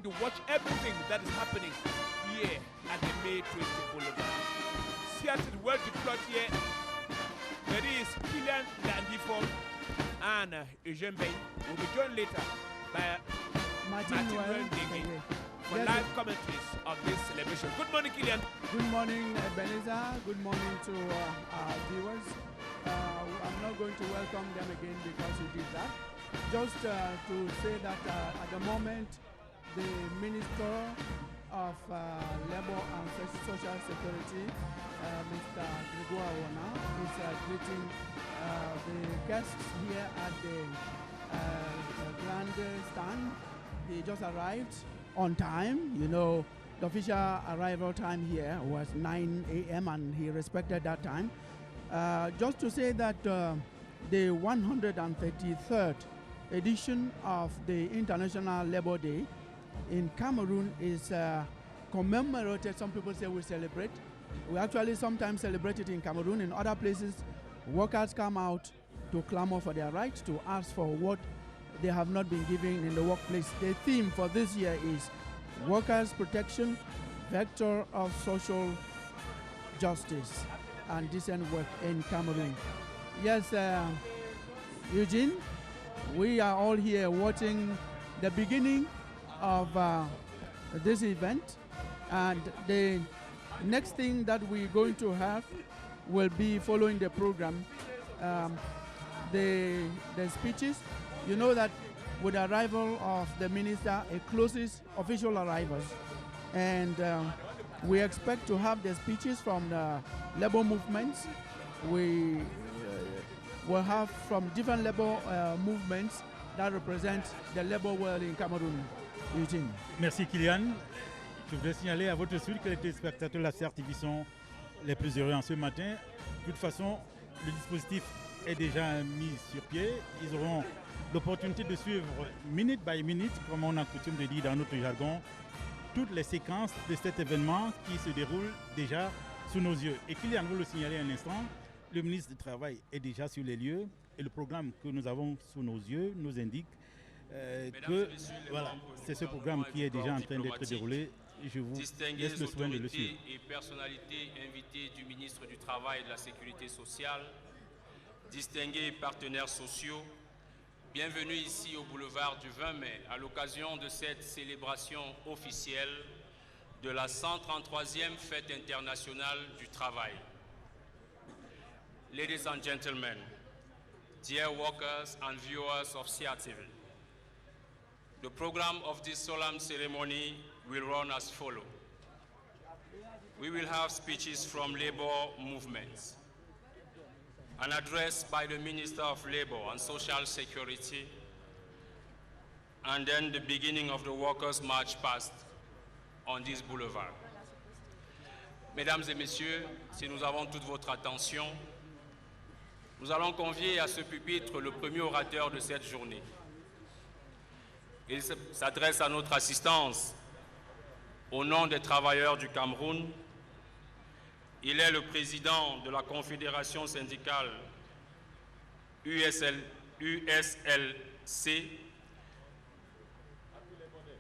to watch everything that is happening here at the May 20 Boulevard. Seattle well deployed here. There is Kylian Landiford and Eugene Bay will be joined later by Martin Ndege for live commentaries of this celebration. Good morning, Kylian. Good morning, Ebenezer. Good morning to our viewers. I'm not going to welcome them again because you did that. Just to say that at the moment, the Minister of Labour and Social Security, Mr. Gregoire Wana, is greeting the guests here at the grandstand. He just arrived on time. You know, the official arrival time here was 9 a.m. and he respected that time. Just to say that the 133rd edition of the International Labour Day in Cameroon is commemorated. Some people say we celebrate. We actually sometimes celebrate it in Cameroon. In other places, workers come out to clamor for their rights, to ask for what they have not been given in the workplace. The theme for this year is Workers' Protection, Vector of Social Justice and Decent Work in Cameroon. Yes, Eugene, we are all here watching the beginning of this event, and the next thing that we're going to have will be following the program, the speeches. You know that with the arrival of the minister, it closes official arrivals, and we expect to have the speeches from the labor movements. We will have from different labor movements that represent the labor world in Cameroon. Eugene. Merci Kylian. Je voudrais signaler à votre suite que les téléspectateurs de la CRTV sont les plus heureux en ce matin. De toute façon, le dispositif est déjà mis sur pied. Ils auront l'opportunité de suivre minute by minute, comme on a coutume de dire dans notre jargon, toutes les séquences de cet événement qui se déroule déjà sous nos yeux. Et Kylian veut le signaler un instant, le ministre du Travail est déjà sur les lieux et le programme que nous avons sous nos yeux nous indique que voilà, c'est ce programme qui est déjà en train d'être déroulé. Je vous laisse le soin de le suivre. Et personnalités invitées du ministre du Travail et de la Sécurité sociale, distingués partenaires sociaux, bienvenue ici au boulevard du 20 mai à l'occasion de cette célébration officielle de la 133e Fête internationale du travail. Ladies and gentlemen, dear workers and viewers of CRTV, the program of this solemn ceremony will run as follows. We will have speeches from labor movements, an address by the Minister of Labor and Social Security, and then the beginning of the Workers' March past on this boulevard. Mesdames et messieurs, si nous avons toute votre attention, nous allons convier à ce pupitre le premier orateur de cette journée. Il s'adresse à notre assistance au nom des travailleurs du Cameroun. Il est le président de la Confédération syndicale USLC,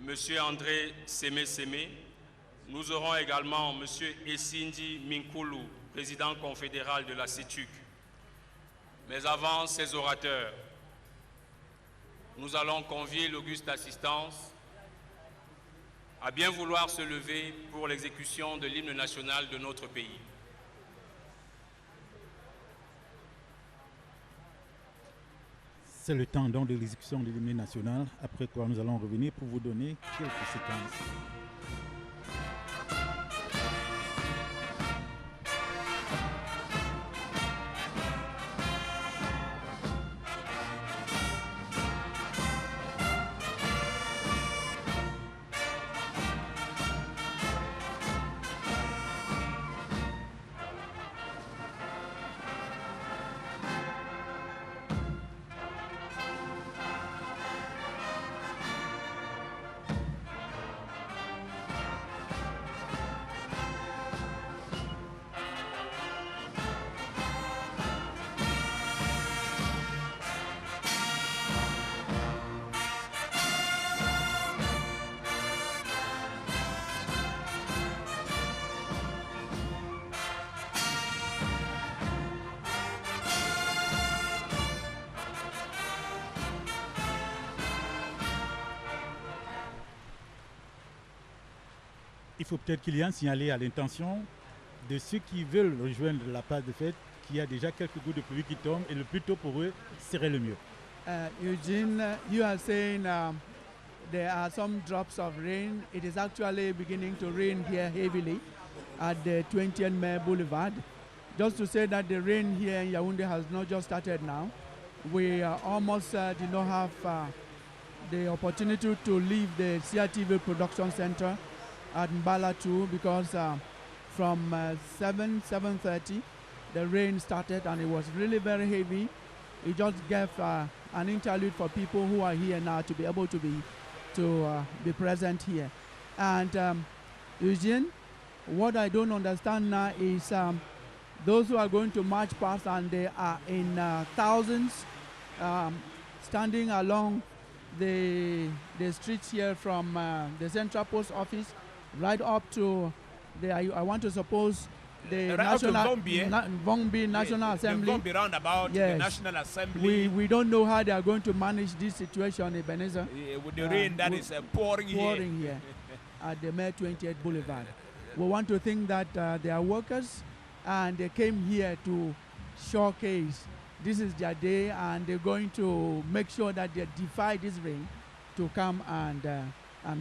M. André Sémé. Nous aurons également M. Essindi Minkulu, président confédéral de la CETUC. Mais avant ces orateurs, nous allons convier l'auguste assistance à bien vouloir se lever pour l'exécution de l'hymne national de notre pays. C'est le temps donc de l'exécution de l'hymne national, après quoi nous allons revenir pour vous donner quelques séquences. il faut peut-être qu'il y ait un signaler à l'intention de ceux qui veulent rejoindre la place de fête qu'il y a déjà quelques gouttes de pluie qui tombent et le plus tôt pour eux serait le mieux. Eugene, you are saying there are some drops of rain. It is actually beginning to rain here heavily at the 20th May Boulevard. Just to say that the rain here in Yaoundé has not just started now. We almost did not have the opportunity to leave the CRTV production center at Mbala 2 because from 7:30 the rain started and it was really very heavy. It just gave an interlude for people who are here now to be able to be present here. And Eugene, what I don't understand now is those who are going to march past, and they are in thousands standing along the streets here from the Central Post Office right up to the, I want to suppose, the right up to National Vombi, National Assembly. The Vombi roundabout, the Yes. National Assembly. We don't know how they are going to manage this situation, Ebenezer. With the rain that is pouring here at the May 20th Boulevard. We want to think that they are workers and they came here to showcase this is their day, and they're going to make sure that they defy this rain to come and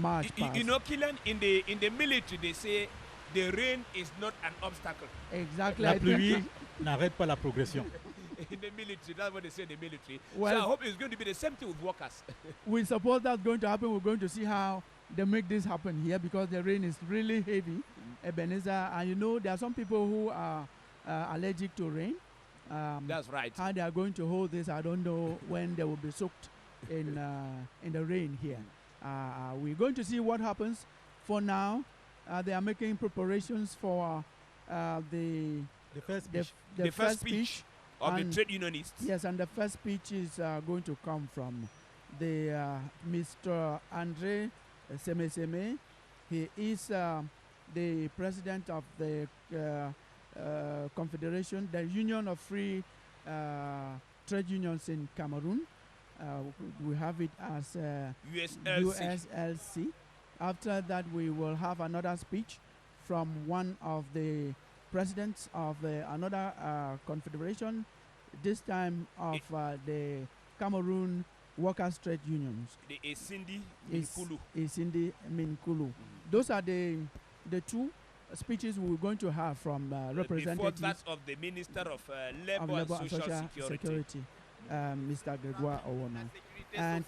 march past. You know, Killian, in the military, they say the rain is not an obstacle. Exactly. La I think pluie n'arrête pas la progression. In the military, that's what they say in the military. Well- so I hope it's going to be the same thing with workers. we suppose that's going to happen. We're going to see how they make this happen here because the rain is really heavy, Ebenezer. And you know, there are some people who are allergic to rain. That's right. How they are going to hold this, I don't know when they will be soaked in the rain here. We're going to see what happens. For now, they are making preparations for the first speech. The first speech of the and- trade unionists. Yes, and the first speech is going to come from the Mr. Andre Semeseme. He is the president of the Confederation, the Union of Free Trade Unions in Cameroon. We have it as USLC. USLC. After that, we will have another speech from one of the presidents of another confederation, this time of the Cameroon Workers' Trade Unions. The Esindi Is- Minkulu. Isindi Minkulu. Those are the two speeches we're going to have from Before representatives that of the Minister of of Labor Labour and and Social Security. Mr. Gregoire Owona. And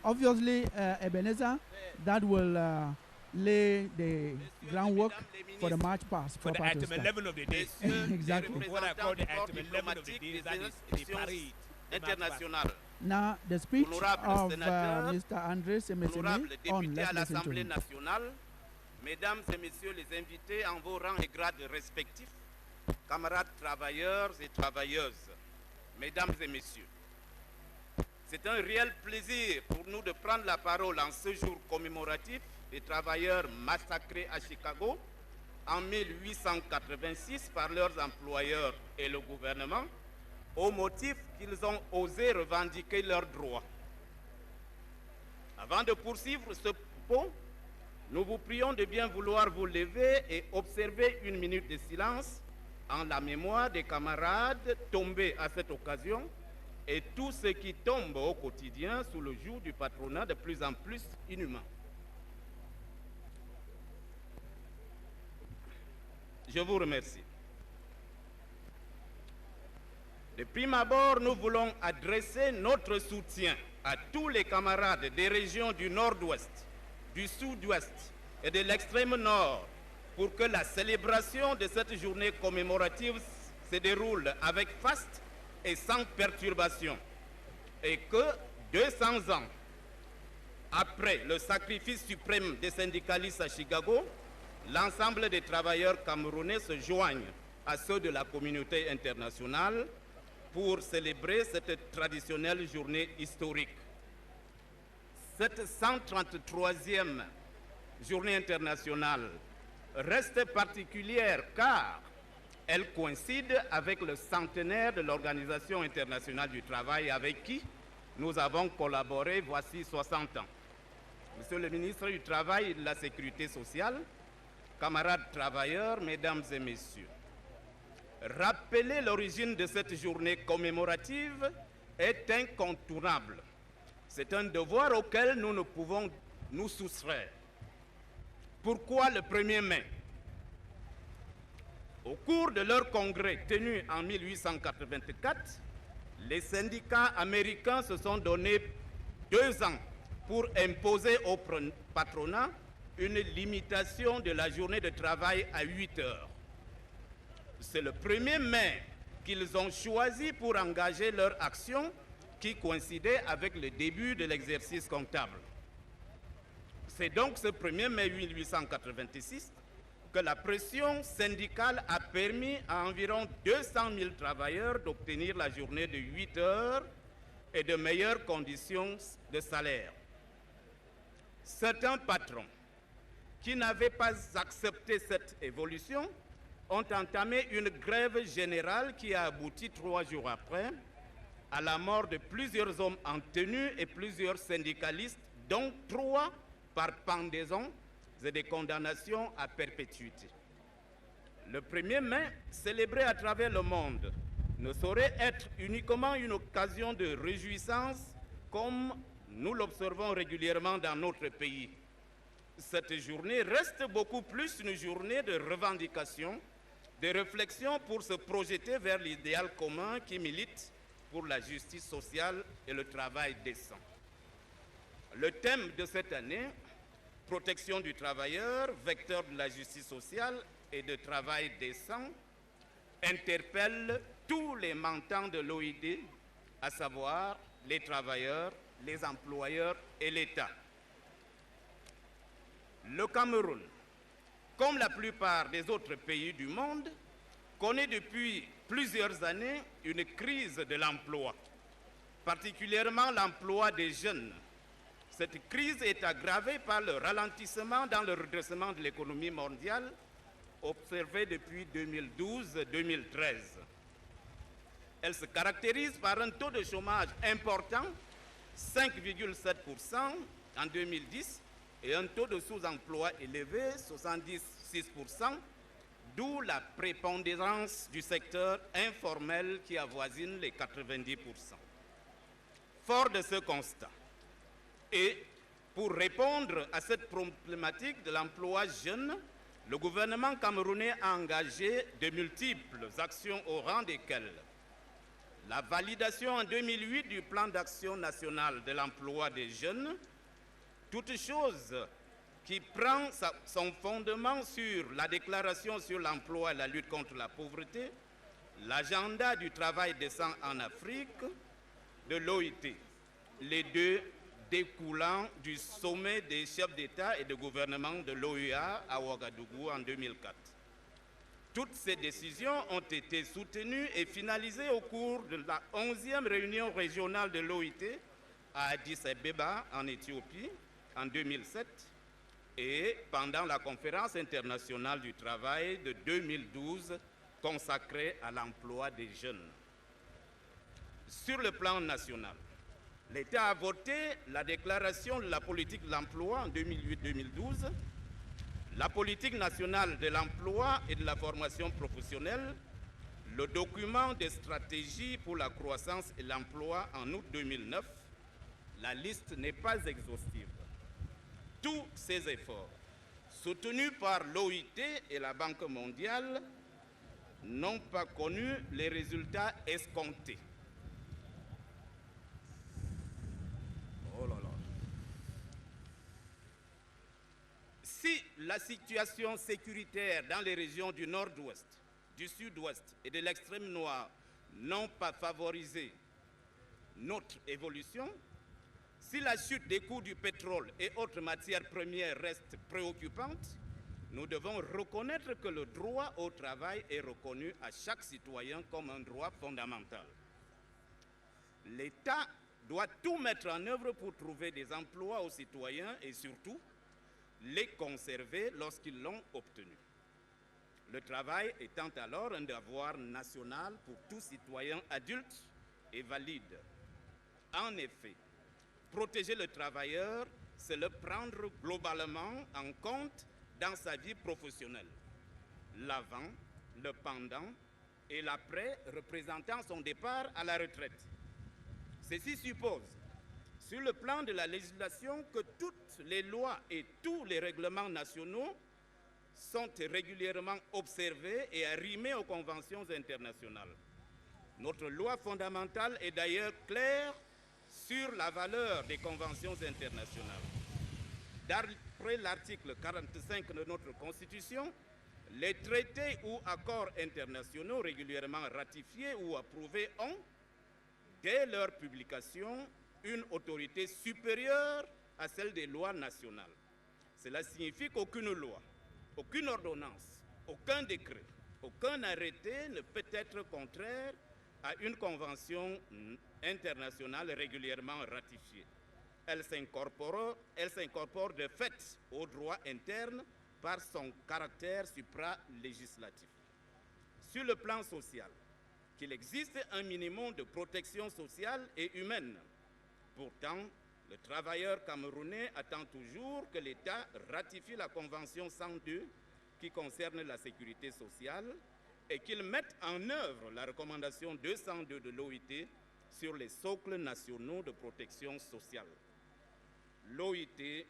obviously, Ebenezer, that will lay the groundwork for the march past. For the proper to item start. 11 of the day. Exactly. What I call the item 11 of the day, that is the parade. the march past. internationale. Now, the speech Honorable of sénateur, Mr. André Semeseme Honorables on, députés let's à listen to l'Assemblée him. nationale, mesdames et messieurs les invités en vos rangs et grades respectifs, camarades travailleurs et travailleuses, mesdames et messieurs, c'est un réel plaisir pour nous de prendre la parole en ce jour commémoratif des travailleurs massacrés à Chicago en 1886 par leurs employeurs et le gouvernement au motif qu'ils ont osé revendiquer leurs droits. Avant de poursuivre ce propos, nous vous prions de bien vouloir vous lever et observer une minute de silence en la mémoire des camarades tombés à cette occasion et tous ceux qui tombent au quotidien sous le joug du patronat de plus en plus inhumain. Je vous remercie. De prime abord, nous voulons adresser notre soutien à tous les camarades des régions du Nord-Ouest, du Sud-Ouest et de l'extrême Nord pour que la célébration de cette journée commémorative se déroule avec faste et sans perturbation et que 200 ans après le sacrifice suprême des syndicalistes à Chicago, l'ensemble des travailleurs camerounais se joignent à ceux de la communauté internationale pour célébrer cette traditionnelle journée historique. Cette 133e journée internationale reste particulière car elle coïncide avec le centenaire de l'Organisation internationale du travail avec qui nous avons collaboré voici 60 ans. Monsieur le ministre du Travail et de la Sécurité sociale, camarades travailleurs, mesdames et messieurs, rappeler l'origine de cette journée commémorative est incontournable. C'est un devoir auquel nous ne pouvons nous soustraire. Pourquoi le 1er mai? Au cours de leur congrès tenu en 1884, les syndicats américains se sont donné 2 ans pour imposer au patronat une limitation de la journée de travail à 8 heures. C'est le 1er mai qu'ils ont choisi pour engager leur action qui coïncidait avec le début de l'exercice comptable. C'est donc ce 1er mai 1886 que la pression syndicale a permis à environ 200 000 travailleurs d'obtenir la journée de 8 heures et de meilleures conditions de salaire. Certains patrons qui n'avaient pas accepté cette évolution ont entamé une grève générale qui a abouti 3 jours après à la mort de plusieurs hommes en tenue et plusieurs syndicalistes, dont 3 par pendaison et des condamnations à perpétuité. Le 1er mai, célébré à travers le monde, ne saurait être uniquement une occasion de réjouissance comme nous l'observons régulièrement dans notre pays. Cette journée reste beaucoup plus une journée de revendication, de réflexion pour se projeter vers l'idéal commun qui milite pour la justice sociale et le travail décent. Le thème de cette année, protection du travailleur, vecteur de la justice sociale et de travail décent, interpelle tous les mentants de l'OIT, à savoir les travailleurs, les employeurs et l'État. Le Cameroun, comme la plupart des autres pays du monde, connaît depuis plusieurs années une crise de l'emploi, particulièrement l'emploi des jeunes. Cette crise est aggravée par le ralentissement dans le redressement de l'économie mondiale observé depuis 2012-2013. Elle se caractérise par un taux de chômage important, 5,7% en 2010, et un taux de sous-emploi élevé, 76%, d'où la prépondérance du secteur informel qui avoisine les 90%. Fort de ce constat, et pour répondre à cette problématique de l'emploi jeune, le gouvernement camerounais a engagé de multiples actions au rang desquelles la validation en 2008 du plan d'action national de l'emploi des jeunes, toute chose qui prend son fondement sur la déclaration sur l'emploi et la lutte contre la pauvreté, l'agenda du travail décent en Afrique, de l'OIT, les 2 découlant du sommet des chefs d'État et de gouvernement de l'OUA à Ouagadougou en 2004. Toutes ces décisions ont été soutenues et finalisées au cours de la 11e réunion régionale de l'OIT à Addis Abeba en Éthiopie en 2007 et pendant la conférence internationale du travail de 2012 consacrée à l'emploi des jeunes. Sur le plan national, l'État a voté la déclaration de la politique de l'emploi en 2008-2012, la politique nationale de l'emploi et de la formation professionnelle, le document de stratégie pour la croissance et l'emploi en août 2009. La liste n'est pas exhaustive. Tous ces efforts, soutenus par l'OIT et la Banque mondiale, n'ont pas connu les résultats escomptés. Oh là là. Si la situation sécuritaire dans les régions du nord-ouest, du sud-ouest et de l'extrême nord n'ont pas favorisé notre évolution, si la chute des coûts du pétrole et autres matières premières reste préoccupante, nous devons reconnaître que le droit au travail est reconnu à chaque citoyen comme un droit fondamental. L'État doit tout mettre en œuvre pour trouver des emplois aux citoyens et surtout les conserver lorsqu'ils l'ont obtenu. Le travail étant alors un devoir national pour tout citoyen adulte et valide. En effet, protéger le travailleur, c'est le prendre globalement en compte dans sa vie professionnelle. L'avant, le pendant et l'après représentant son départ à la retraite. Ceci suppose, sur le plan de la législation, que toutes les lois et tous les règlements nationaux sont régulièrement observés et arrimés aux conventions internationales. Notre loi fondamentale est d'ailleurs claire sur la valeur des conventions internationales. D'après l'article 45 de notre Constitution, les traités ou accords internationaux régulièrement ratifiés ou approuvés ont, dès leur publication, une autorité supérieure à celle des lois nationales. Cela signifie qu'aucune loi, aucune ordonnance, aucun décret, aucun arrêté ne peut être contraire à une convention internationale régulièrement ratifiée. Elle s'incorpore de fait au droit interne par son caractère supralégislatif. Sur le plan social, qu'il existe un minimum de protection sociale et humaine. Pourtant, le travailleur camerounais attend toujours que l'État ratifie la Convention 102 qui concerne la sécurité sociale et qu'il mette en œuvre la recommandation 202 de l'OIT sur les socles nationaux de protection sociale. L'OIT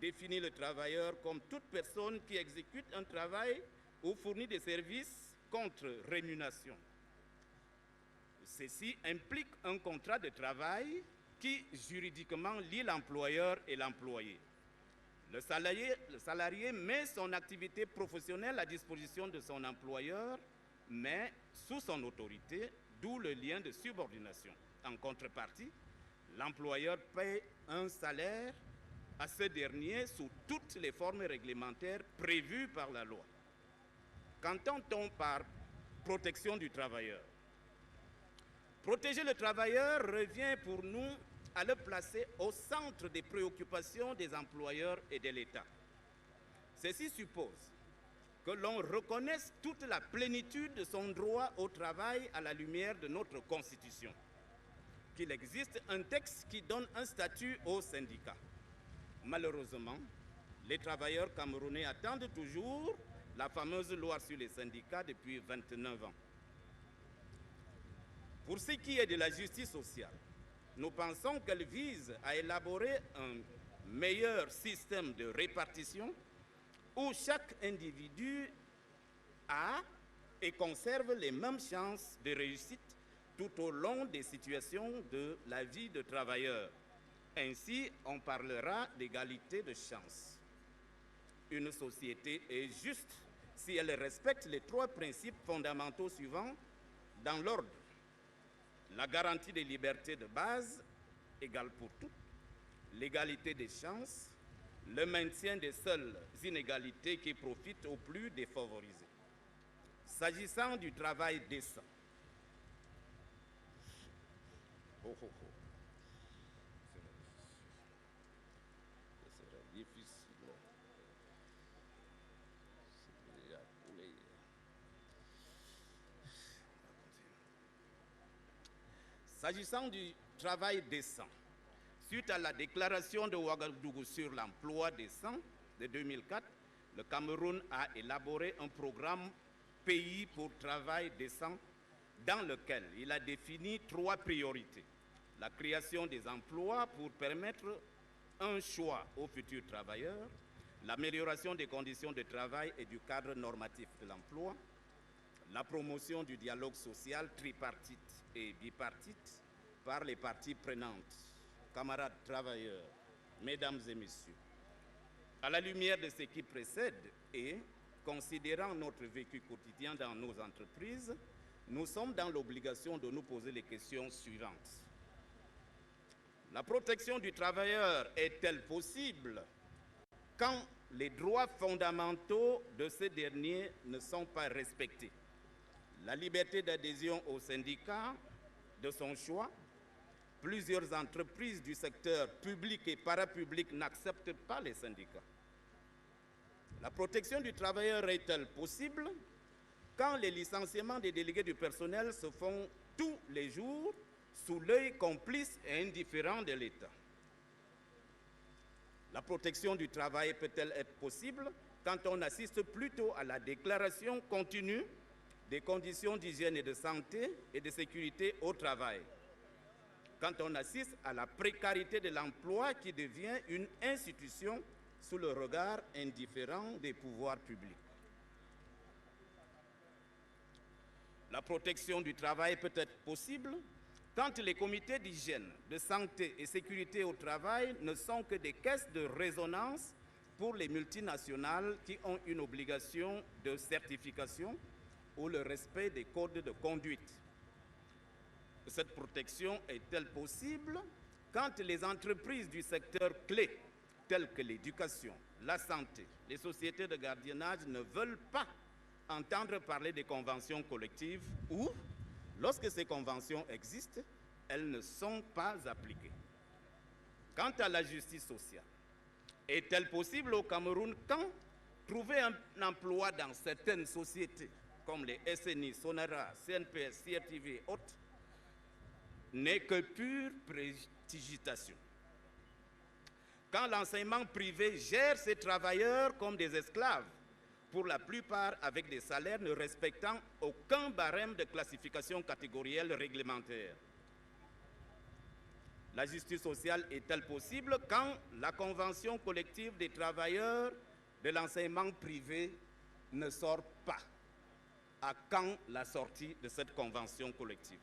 définit le travailleur comme toute personne qui exécute un travail ou fournit des services contre rémunération. Ceci implique un contrat de travail qui juridiquement lie l'employeur et l'employé. Le salarié met son activité professionnelle à disposition de son employeur, mais sous son autorité, d'où le lien de subordination. En contrepartie, l'employeur paie un salaire à ce dernier sous toutes les formes réglementaires prévues par la loi. Qu'entend-on par protection du travailleur? Protéger le travailleur revient pour nous à le placer au centre des préoccupations des employeurs et de l'État. Ceci suppose que l'on reconnaisse toute la plénitude de son droit au travail à la lumière de notre Constitution, qu'il existe un texte qui donne un statut aux syndicats. Malheureusement, les travailleurs camerounais attendent toujours la fameuse loi sur les syndicats depuis 29 ans. Pour ce qui est de la justice sociale, nous pensons qu'elle vise à élaborer un meilleur système de répartition où chaque individu a et conserve les mêmes chances de réussite tout au long des situations de la vie de travailleur. Ainsi, on parlera d'égalité de chance. Une société est juste si elle respecte les trois principes fondamentaux suivants dans l'ordre: la garantie des libertés de base, égale pour tous, l'égalité des chances, le maintien des seules inégalités qui profitent aux plus défavorisés. S'agissant du travail décent, S'agissant du travail décent, suite à la déclaration de Ouagadougou sur l'emploi décent de 2004, le Cameroun a élaboré un programme Pays pour travail décent dans lequel il a défini 3 priorités. La création des emplois pour permettre un choix aux futurs travailleurs, l'amélioration des conditions de travail et du cadre normatif de l'emploi, la promotion du dialogue social tripartite et bipartite par les parties prenantes, camarades travailleurs, mesdames et messieurs. À la lumière de ce qui précède et considérant notre vécu quotidien dans nos entreprises, nous sommes dans l'obligation de nous poser les questions suivantes. La protection du travailleur est-elle possible quand les droits fondamentaux de ce dernier ne sont pas respectés? La liberté d'adhésion au syndicat de son choix. Plusieurs entreprises du secteur public et parapublic n'acceptent pas les syndicats. La protection du travailleur est-elle possible quand les licenciements des délégués du personnel se font tous les jours sous l'œil complice et indifférent de l'État? La protection du travail peut-elle être possible quand on assiste plutôt à la déclaration continue des conditions d'hygiène et de santé et de sécurité au travail, quand on assiste à la précarité de l'emploi qui devient une institution sous le regard indifférent des pouvoirs publics. La protection du travail peut être possible quand les comités d'hygiène, de santé et sécurité au travail ne sont que des caisses de résonance pour les multinationales qui ont une obligation de certification ou le respect des codes de conduite. Cette protection est-elle possible quand les entreprises du secteur clé, telles que l'éducation, la santé, les sociétés de gardiennage ne veulent pas entendre parler des conventions collectives ou, lorsque ces conventions existent, elles ne sont pas appliquées? Quant à la justice sociale, est-elle possible au Cameroun quand trouver un emploi dans certaines sociétés, comme les SNI, Sonara, CNPS, CRTV et autres, n'est que pure prestigitation? Quand l'enseignement privé gère ses travailleurs comme des esclaves, pour la plupart avec des salaires ne respectant aucun barème de classification catégorielle réglementaire. La justice sociale est-elle possible quand la convention collective des travailleurs de l'enseignement privé ne sort pas? À quand la sortie de cette convention collective?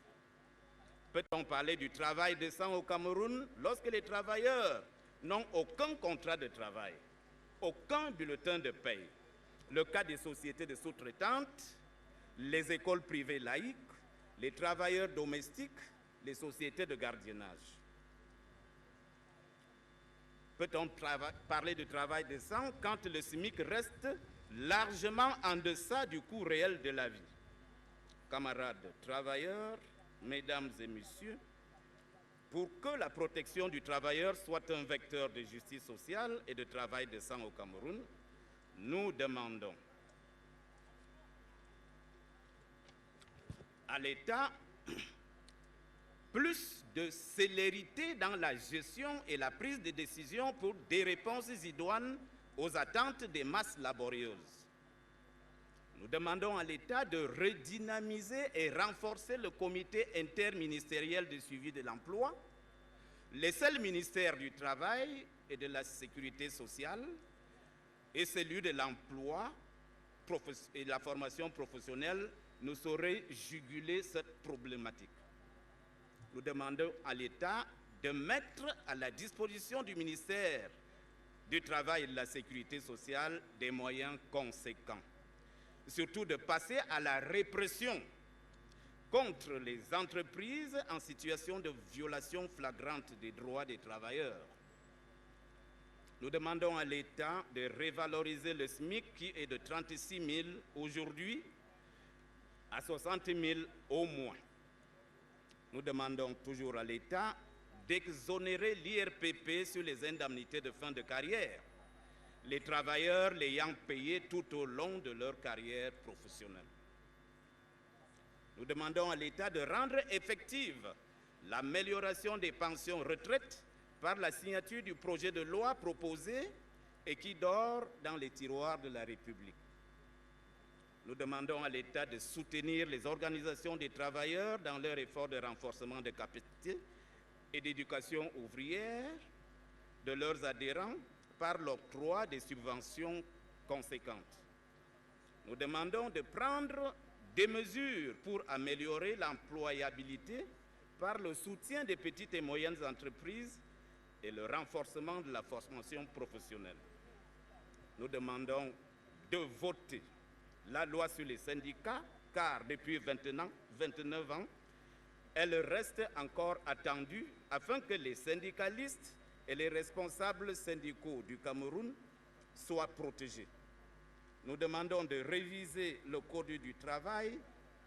Peut-on parler du travail décent au Cameroun lorsque les travailleurs n'ont aucun contrat de travail, aucun bulletin de paie? Le cas des sociétés de sous-traitantes, les écoles privées laïques, les travailleurs domestiques, les sociétés de gardiennage. Peut-on parler de travail décent quand le SMIC reste largement en deçà du coût réel de la vie? Camarades travailleurs, mesdames et messieurs, pour que la protection du travailleur soit un vecteur de justice sociale et de travail décent au Cameroun, nous demandons à l'État plus de célérité dans la gestion et la prise de décision pour des réponses idoines aux attentes des masses laborieuses. Nous demandons à l'État de redynamiser et renforcer le comité interministériel de suivi de l'emploi, les seuls ministères du Travail et de la Sécurité sociale et celui de l'emploi et la formation professionnelle ne sauraient juguler cette problématique. Nous demandons à l'État de mettre à la disposition du ministère du Travail et de la Sécurité sociale des moyens conséquents. Surtout de passer à la répression contre les entreprises en situation de violation flagrante des droits des travailleurs. Nous demandons à l'État de revaloriser le SMIC qui est de 36 000 aujourd'hui à 60 000 au moins. Nous demandons toujours à l'État d'exonérer l'IRPP sur les indemnités de fin de carrière, les travailleurs l'ayant payé tout au long de leur carrière professionnelle. Nous demandons à l'État de rendre effective l'amélioration des pensions retraite par la signature du projet de loi proposé et qui dort dans les tiroirs de la République. Nous demandons à l'État de soutenir les organisations des travailleurs dans leur effort de renforcement de capacité et d'éducation ouvrière de leurs adhérents par l'octroi des subventions conséquentes. Nous demandons de prendre des mesures pour améliorer l'employabilité par le soutien des petites et moyennes entreprises et le renforcement de la formation professionnelle. Nous demandons de voter la loi sur les syndicats, car depuis 29 ans, elle reste encore attendue afin que les syndicalistes et les responsables syndicaux du Cameroun soient protégés. Nous demandons de réviser le Code du travail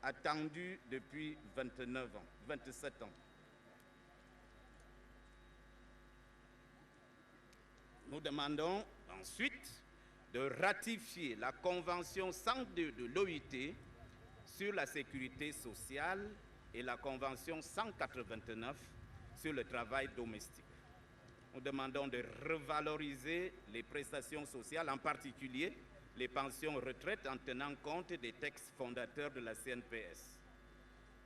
attendu depuis 27 ans. Nous demandons ensuite de ratifier la Convention 102 de l'OIT sur la sécurité sociale et la Convention 189 sur le travail domestique. Nous demandons de revaloriser les prestations sociales, en particulier les pensions retraite, en tenant compte des textes fondateurs de la CNPS.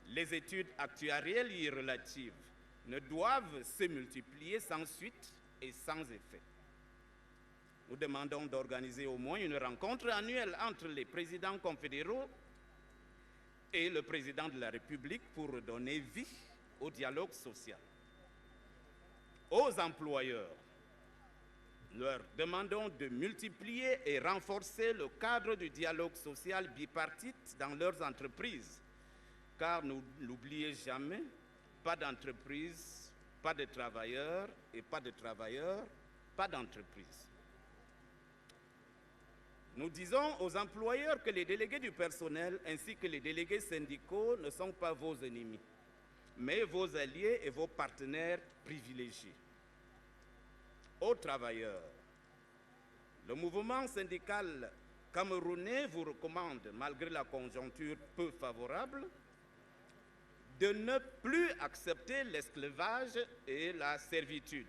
Les études actuarielles y relatives ne doivent se multiplier sans suite et sans effet. Nous demandons d'organiser au moins une rencontre annuelle entre les présidents confédéraux et le président de la République pour donner vie au dialogue social. Aux employeurs, leur demandons de multiplier et renforcer le cadre du dialogue social bipartite dans leurs entreprises, car n'oubliez jamais, pas d'entreprise, pas de travailleurs, et pas de travailleurs, pas d'entreprise. Nous disons aux employeurs que les délégués du personnel ainsi que les délégués syndicaux ne sont pas vos ennemis, mais vos alliés et vos partenaires privilégiés. Aux travailleurs, le mouvement syndical camerounais vous recommande, malgré la conjoncture peu favorable, de ne plus accepter l'esclavage et la servitude,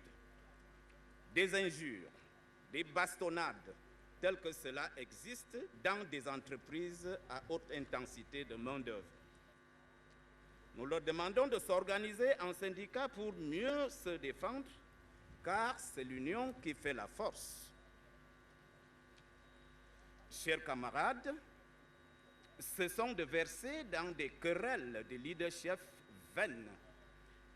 des injures, des bastonnades, telles que cela existe dans des entreprises à haute intensité de main-d'œuvre. Nous leur demandons de s'organiser en syndicats pour mieux se défendre, car c'est l'union qui fait la force. Chers camarades, cessons de verser dans des querelles de leadership vaines,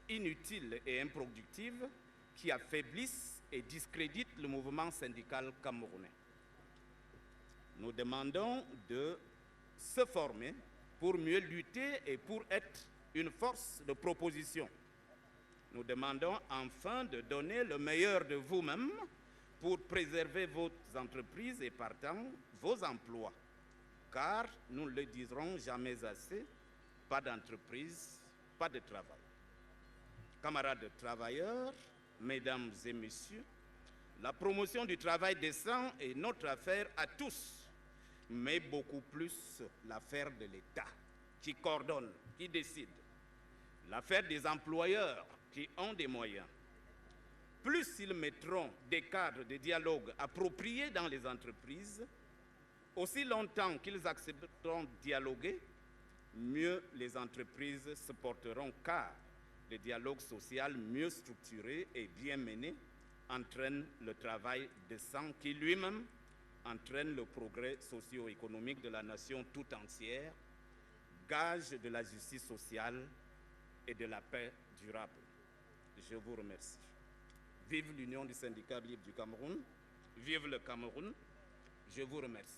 inutiles et improductives qui affaiblissent et discréditent le mouvement syndical camerounais. Nous demandons de se former pour mieux lutter et pour être une force de proposition. Nous demandons enfin de donner le meilleur de vous-même pour préserver vos entreprises et partant vos emplois. Car, nous ne le dirons jamais assez, pas d'entreprise, pas de travail. Camarades travailleurs, mesdames et messieurs, la promotion du travail décent est notre affaire à tous, mais beaucoup plus l'affaire de l'État, qui coordonne, qui décide. L'affaire des employeurs, qui ont des moyens. Plus ils mettront des cadres de dialogue appropriés dans les entreprises, aussi longtemps qu'ils accepteront de dialoguer, mieux les entreprises se porteront, car le dialogue social mieux structuré et bien mené entraîne le travail décent qui lui-même entraîne le progrès socio-économique de la nation tout entière, gage de la justice sociale et de la paix durable. Je vous remercie. Vive l'Union du syndicat libre du Cameroun, vive le Cameroun, je vous remercie.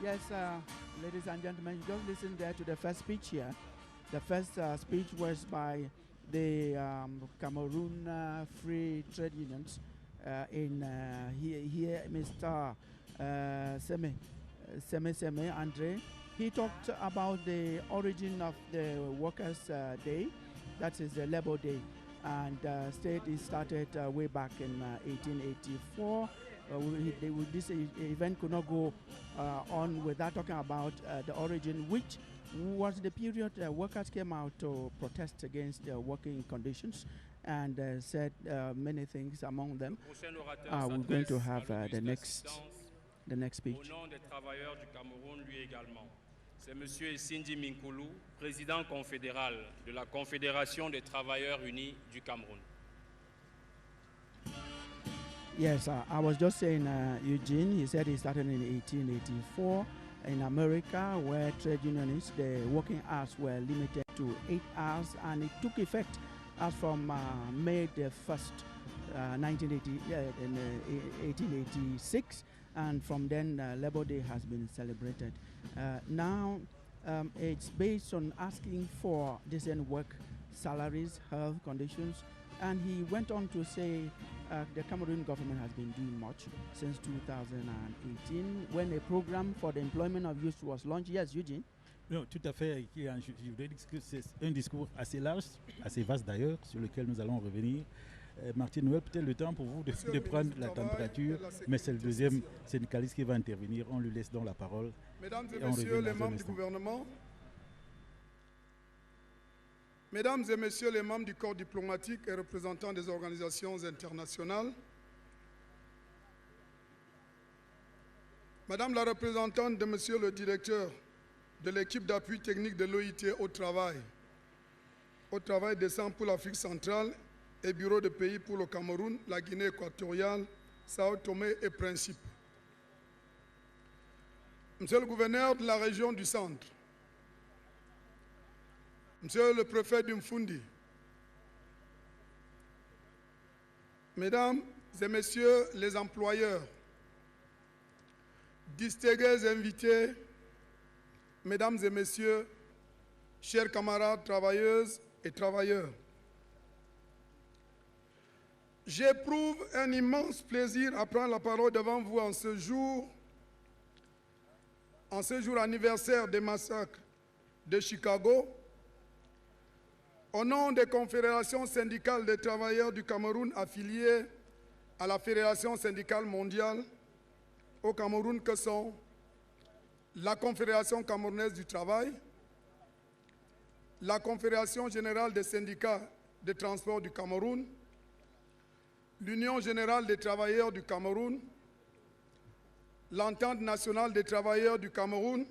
Yes, ladies and gentlemen, you just listen there to the first speech here. The first speech was by the Cameroon Free Trade Unions in here Mr. Seme Andre. He talked about the origin of the Workers' Day, that is the Labor Day, and said it started way back in 1884. This event could not go on without talking about the origin, which was the period workers came out to protest against their working conditions and said many things. Among them, we're going to have the next speech. Au nom des travailleurs du Cameroun, lui également. C'est M. Sindi Minkoulou, président confédéral de la Confédération des travailleurs unis du Cameroun. Yes, I was just saying, Eugene, he said he started in 1884 in America, where trade unionists, the working hours were limited to 8 hours, and it took effect as from May the 1st, 1886, and from then Labor Day has been celebrated. Now it's based on asking for decent work, salaries, health conditions, and he went on to say the Cameroon government has been doing much since 2018 when a program for the employment of youth was launched. Yes, Eugene? Non, tout à fait. Je voudrais dire que c'est un discours assez large, assez vaste d'ailleurs, sur lequel nous allons revenir. Martine Noël, peut-être le temps pour vous de prendre la température, mais c'est le deuxième syndicaliste qui va intervenir. On lui laisse donc la parole. Mesdames et messieurs les membres du gouvernement, Mesdames et messieurs les membres du corps diplomatique et représentants des organisations internationales, Madame la représentante de Monsieur le directeur de l'équipe d'appui technique de l'OIT au travail décent pour l'Afrique centrale et bureau de pays pour le Cameroun, la Guinée équatoriale, Sao Tomé et Principe. Monsieur le gouverneur de la région du Centre, Monsieur le préfet d'Umfundi, Mesdames et Messieurs les employeurs, distingués invités, Mesdames et Messieurs, chers camarades travailleuses et travailleurs, j'éprouve un immense plaisir à prendre la parole devant vous en ce jour anniversaire des massacres de Chicago, au nom des confédérations syndicales des travailleurs du Cameroun affiliées à la Fédération syndicale mondiale au Cameroun, que sont la Confédération camerounaise du travail, la Confédération générale des syndicats de transport du Cameroun, l'Union générale des travailleurs du Cameroun, l'Entente nationale des travailleurs du Cameroun,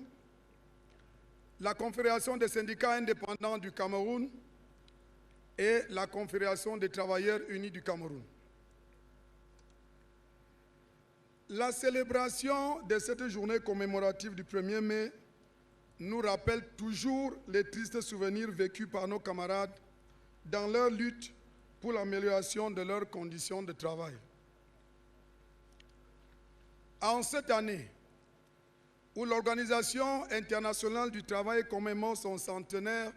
la Confédération des syndicats indépendants du Cameroun et la Confédération des travailleurs unis du Cameroun. La célébration de cette journée commémorative du 1er mai nous rappelle toujours les tristes souvenirs vécus par nos camarades dans leur lutte pour l'amélioration de leurs conditions de travail. En cette année où l'Organisation internationale du travail commémore son centenaire,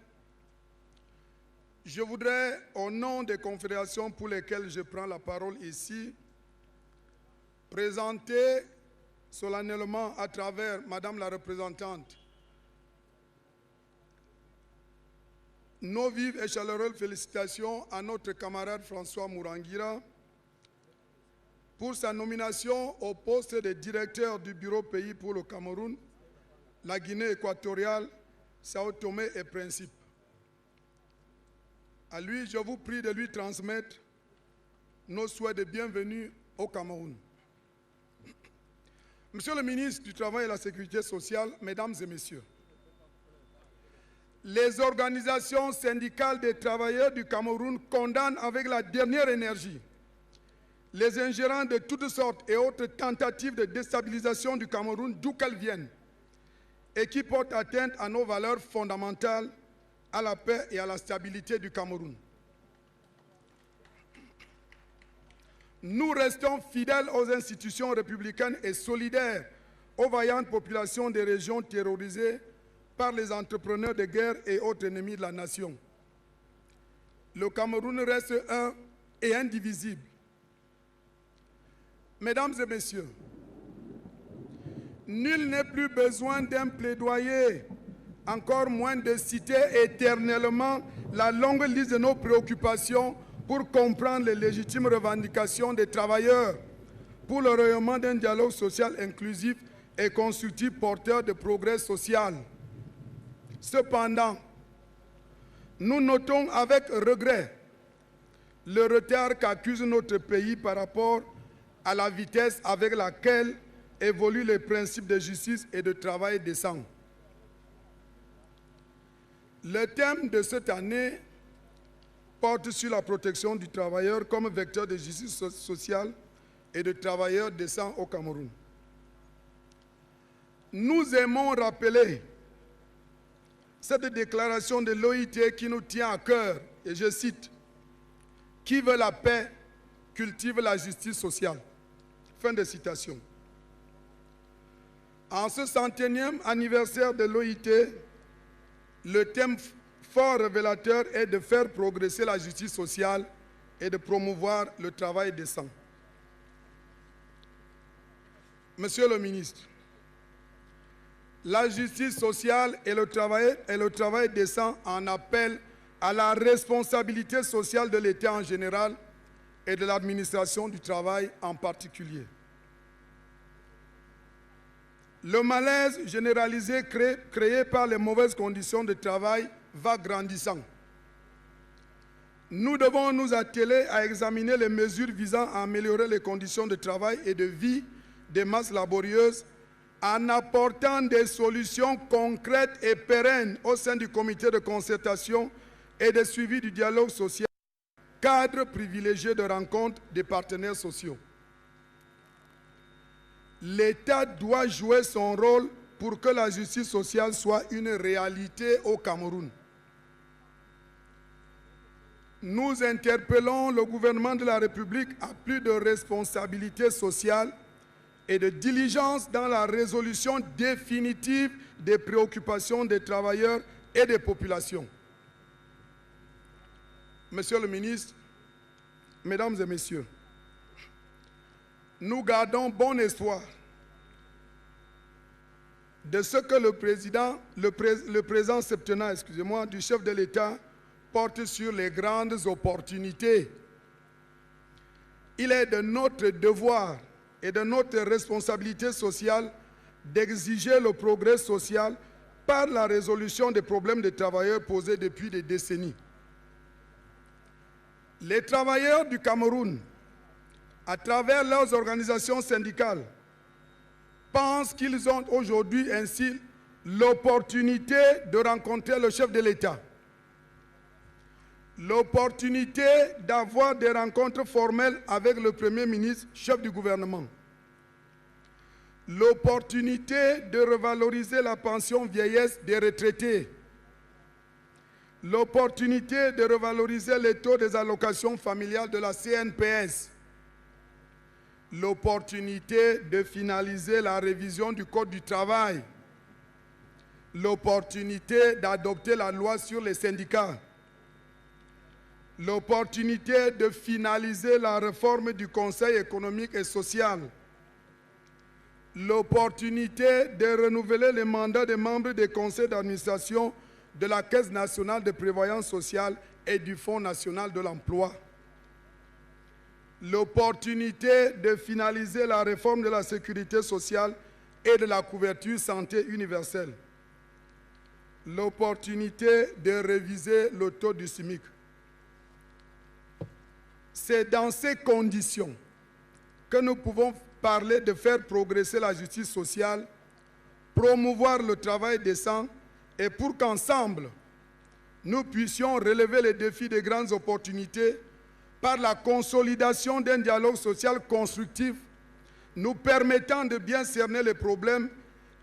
je voudrais, au nom des confédérations pour lesquelles je prends la parole ici, présenter solennellement à travers Madame la représentante nos vives et chaleureuses félicitations à notre camarade François Mourangira pour sa nomination au poste de directeur du bureau pays pour le Cameroun, la Guinée équatoriale, Sao Tomé et Principe. À lui, je vous prie de lui transmettre nos souhaits de bienvenue au Cameroun. Monsieur le ministre du Travail et de la Sécurité sociale, Mesdames et Messieurs, les organisations syndicales des travailleurs du Cameroun condamnent avec la dernière énergie les ingérents de toutes sortes et autres tentatives de déstabilisation du Cameroun, d'où qu'elles viennent, et qui portent atteinte à nos valeurs fondamentales, à la paix et à la stabilité du Cameroun. Nous restons fidèles aux institutions républicaines et solidaires aux vaillantes populations des régions terrorisées par les entrepreneurs de guerre et autres ennemis de la nation. Le Cameroun reste un et indivisible. Mesdames et messieurs, nul n'est plus besoin d'un plaidoyer, encore moins de citer éternellement la longue liste de nos préoccupations pour comprendre les légitimes revendications des travailleurs pour le rayonnement d'un dialogue social inclusif et constructif porteur de progrès social. Cependant, nous notons avec regret le retard qu'accuse notre pays par rapport à la vitesse avec laquelle évoluent les principes de justice et de travail décent. Le thème de cette année porte sur la protection du travailleur comme vecteur de justice sociale et de travailleurs décents au Cameroun. Nous aimons rappeler cette déclaration de l'OIT qui nous tient à cœur, et je cite, « Qui veut la paix cultive la justice sociale ». Fin de citation. En ce 100e anniversaire de l'OIT, le thème fort révélateur est de faire progresser la justice sociale et de promouvoir le travail décent. Monsieur le ministre, la justice sociale et le travail décent en appellent à la responsabilité sociale de l'État en général et de l'administration du travail en particulier. Le malaise généralisé créé par les mauvaises conditions de travail va grandissant. Nous devons nous atteler à examiner les mesures visant à améliorer les conditions de travail et de vie des masses laborieuses en apportant des solutions concrètes et pérennes au sein du comité de concertation et de suivi du dialogue social, cadre privilégié de rencontre des partenaires sociaux. L'État doit jouer son rôle pour que la justice sociale soit une réalité au Cameroun. Nous interpellons le gouvernement de la République à plus de responsabilité sociale et de diligence dans la résolution définitive des préoccupations des travailleurs et des populations. Monsieur le ministre, Mesdames et Messieurs, nous gardons bon espoir de ce que le présent septennat, du chef de l'État porte sur les grandes opportunités. Il est de notre devoir et de notre responsabilité sociale d'exiger le progrès social par la résolution des problèmes des travailleurs posés depuis des décennies. Les travailleurs du Cameroun, à travers leurs organisations syndicales, pensent qu'ils ont aujourd'hui ainsi l'opportunité de rencontrer le chef de l'État, l'opportunité d'avoir des rencontres formelles avec le Premier ministre, chef du gouvernement, l'opportunité de revaloriser la pension vieillesse des retraités, l'opportunité de revaloriser les taux des allocations familiales de la CNPS, l'opportunité de finaliser la révision du Code du travail, l'opportunité d'adopter la loi sur les syndicats, l'opportunité de finaliser la réforme du Conseil économique et social, l'opportunité de renouveler les mandats des membres des conseils d'administration de la Caisse nationale de prévoyance sociale et du Fonds national de l'emploi, l'opportunité de finaliser la réforme de la sécurité sociale et de la couverture santé universelle, l'opportunité de réviser le taux du SMIC. C'est dans ces conditions que nous pouvons parler de faire progresser la justice sociale, promouvoir le travail décent et pour qu'ensemble, nous puissions relever les défis des grandes opportunités par la consolidation d'un dialogue social constructif, nous permettant de bien cerner les problèmes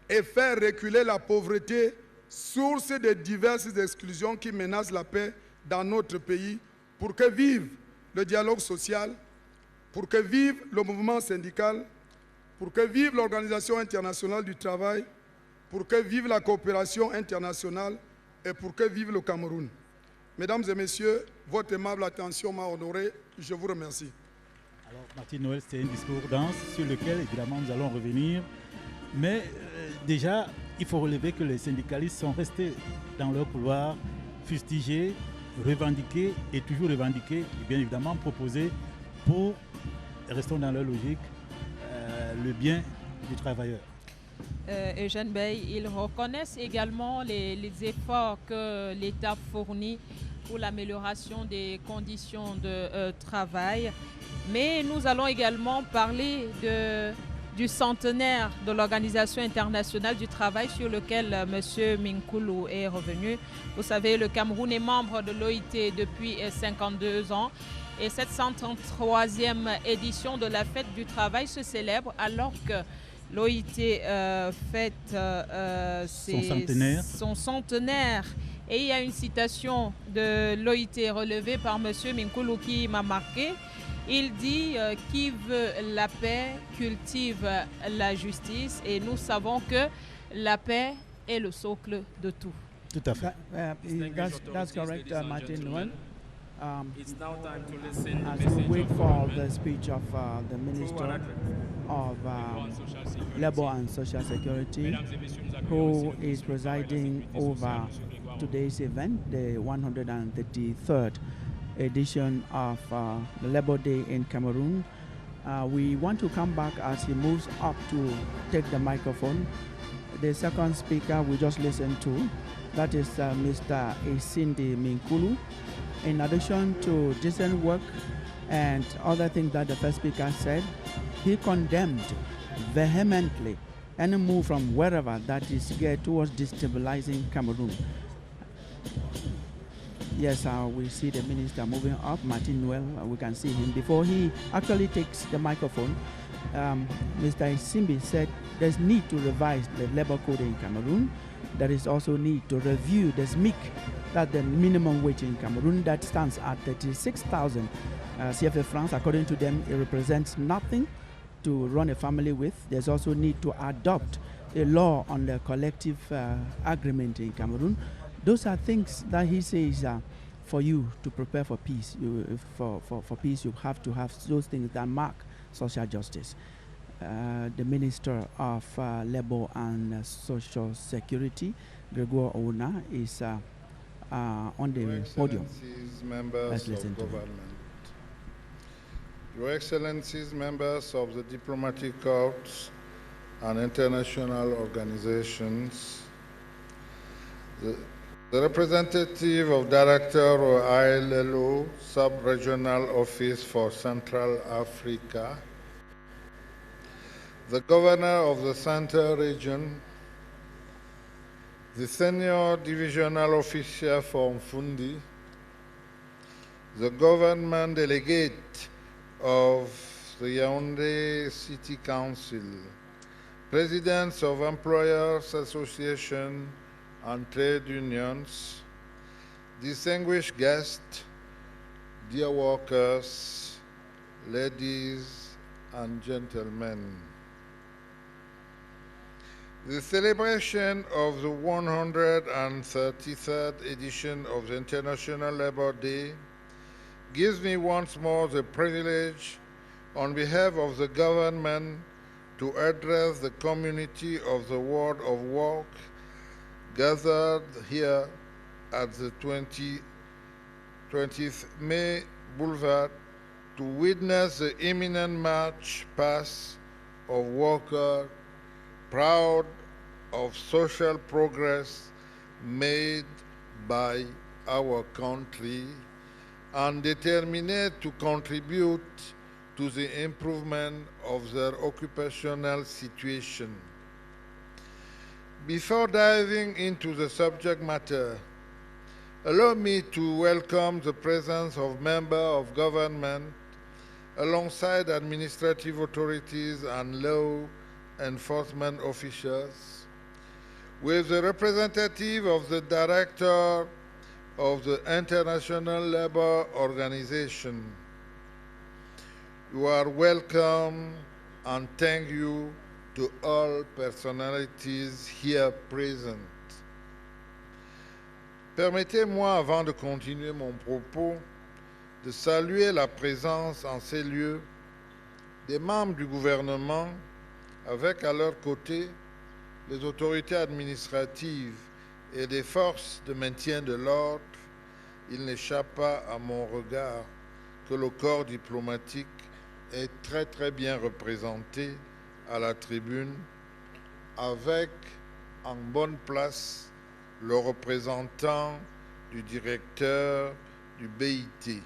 et faire reculer la pauvreté, source de diverses exclusions qui menacent la paix dans notre pays, pour que vive le dialogue social, pour que vive le mouvement syndical, pour que vive l'Organisation internationale du travail, pour que vive la coopération internationale et pour que vive le Cameroun. Mesdames et Messieurs, votre aimable attention m'a honoré. Je vous remercie. Alors, Martin Noël, c'est un discours dense sur lequel, évidemment, nous allons revenir. Mais déjà, il faut relever que les syndicalistes sont restés dans leur couloir, fustigés, revendiquer et toujours revendiquer et bien évidemment proposer pour, restons dans leur logique, le bien du travailleur. Eugène Bey, ils reconnaissent également les efforts que l'État fournit pour l'amélioration des conditions de travail, mais nous allons également parler du centenaire de l'Organisation internationale du travail sur lequel M. Minkoulou est revenu. Vous savez, le Cameroun est membre de l'OIT depuis 52 ans et cette 133e édition de la fête du travail se célèbre alors que l'OIT fête son centenaire. Et il y a une citation de l'OIT relevée par M. Minkoulou qui m'a marqué. Il dit qui veut la paix cultive la justice et nous savons que la paix est le socle de tout. Tout à fait. That's correct, Martin Noël. It's now time to listen As we wait for the speech of the Minister of Labour and Social Security, who is presiding over today's event, the 133rd edition of the Labor Day in Cameroon. We want to come back as he moves up to take the microphone. The second speaker we just listened to, that is Mr. Isindi Minkulu. In addition to decent work and other things that the first speaker said, he condemned vehemently any move from wherever that is geared towards destabilizing Cameroon. Yes, we see the minister moving up, Martin Noel. We can see him. Before he actually takes the microphone, Mr. Isimbi said there's need to revise the labor code in Cameroon. There is also need to review the SMIC, that the minimum wage in Cameroon, that stands at 36,000 CFA francs. According to them, it represents nothing to run a family with. There's also need to adopt a law on the collective agreement in Cameroon. Those are things that he says for you to prepare for peace. For peace, you have to have those things that mark social justice. The Minister of Labor and Social Security, Gregor Ouna, is on the podium. Members of government. Your Excellencies, members of the diplomatic corps and international organizations, the representative of Director of ILO Sub-Regional Office for Central Africa, the Governor of the Center Region, the Senior Divisional Officer for Mfundi, the Government Delegate of the Yaoundé City Council, Presidents of Employers Association and Trade Unions, distinguished guests, dear workers, ladies and gentlemen. The celebration of the 133rd edition of the International Labor Day gives me once more the privilege, on behalf of the government, to address the community of the world of work gathered here at the 20th May Boulevard to witness the imminent march past of workers proud of social progress made by our country and determined to contribute to the improvement of their occupational situation. Before diving into the subject matter, allow me to welcome the presence of members of government alongside administrative authorities and law enforcement officials, with the representative of the Director of the International Labour Organization. You are welcome, and thank you to all personalities here present. Permettez-moi, avant de continuer mon propos, de saluer la présence en ces lieux des membres du gouvernement, avec à leur côté les autorités administratives et des forces de maintien de l'ordre. Il n'échappe pas à mon regard que le corps diplomatique est très bien représenté à la tribune, avec en bonne place le représentant du directeur du BIT.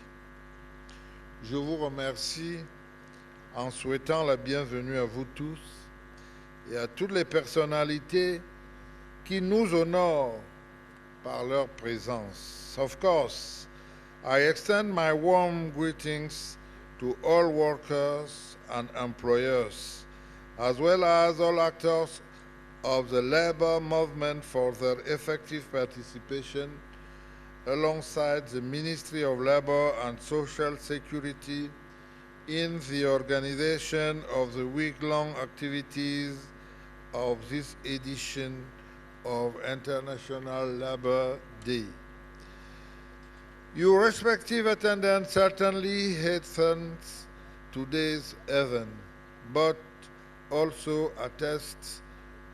Je vous remercie en souhaitant la bienvenue à vous tous et à toutes les personnalités qui nous honorent par leur présence. Of course, I extend my warm greetings to all workers and employers, as well as all actors of the labor movement for their effective participation alongside the Ministry of Labor and Social Security in the organization of the week-long activities of this edition of International Labor Day. Your respective attendance certainly hastens today's event, but also attests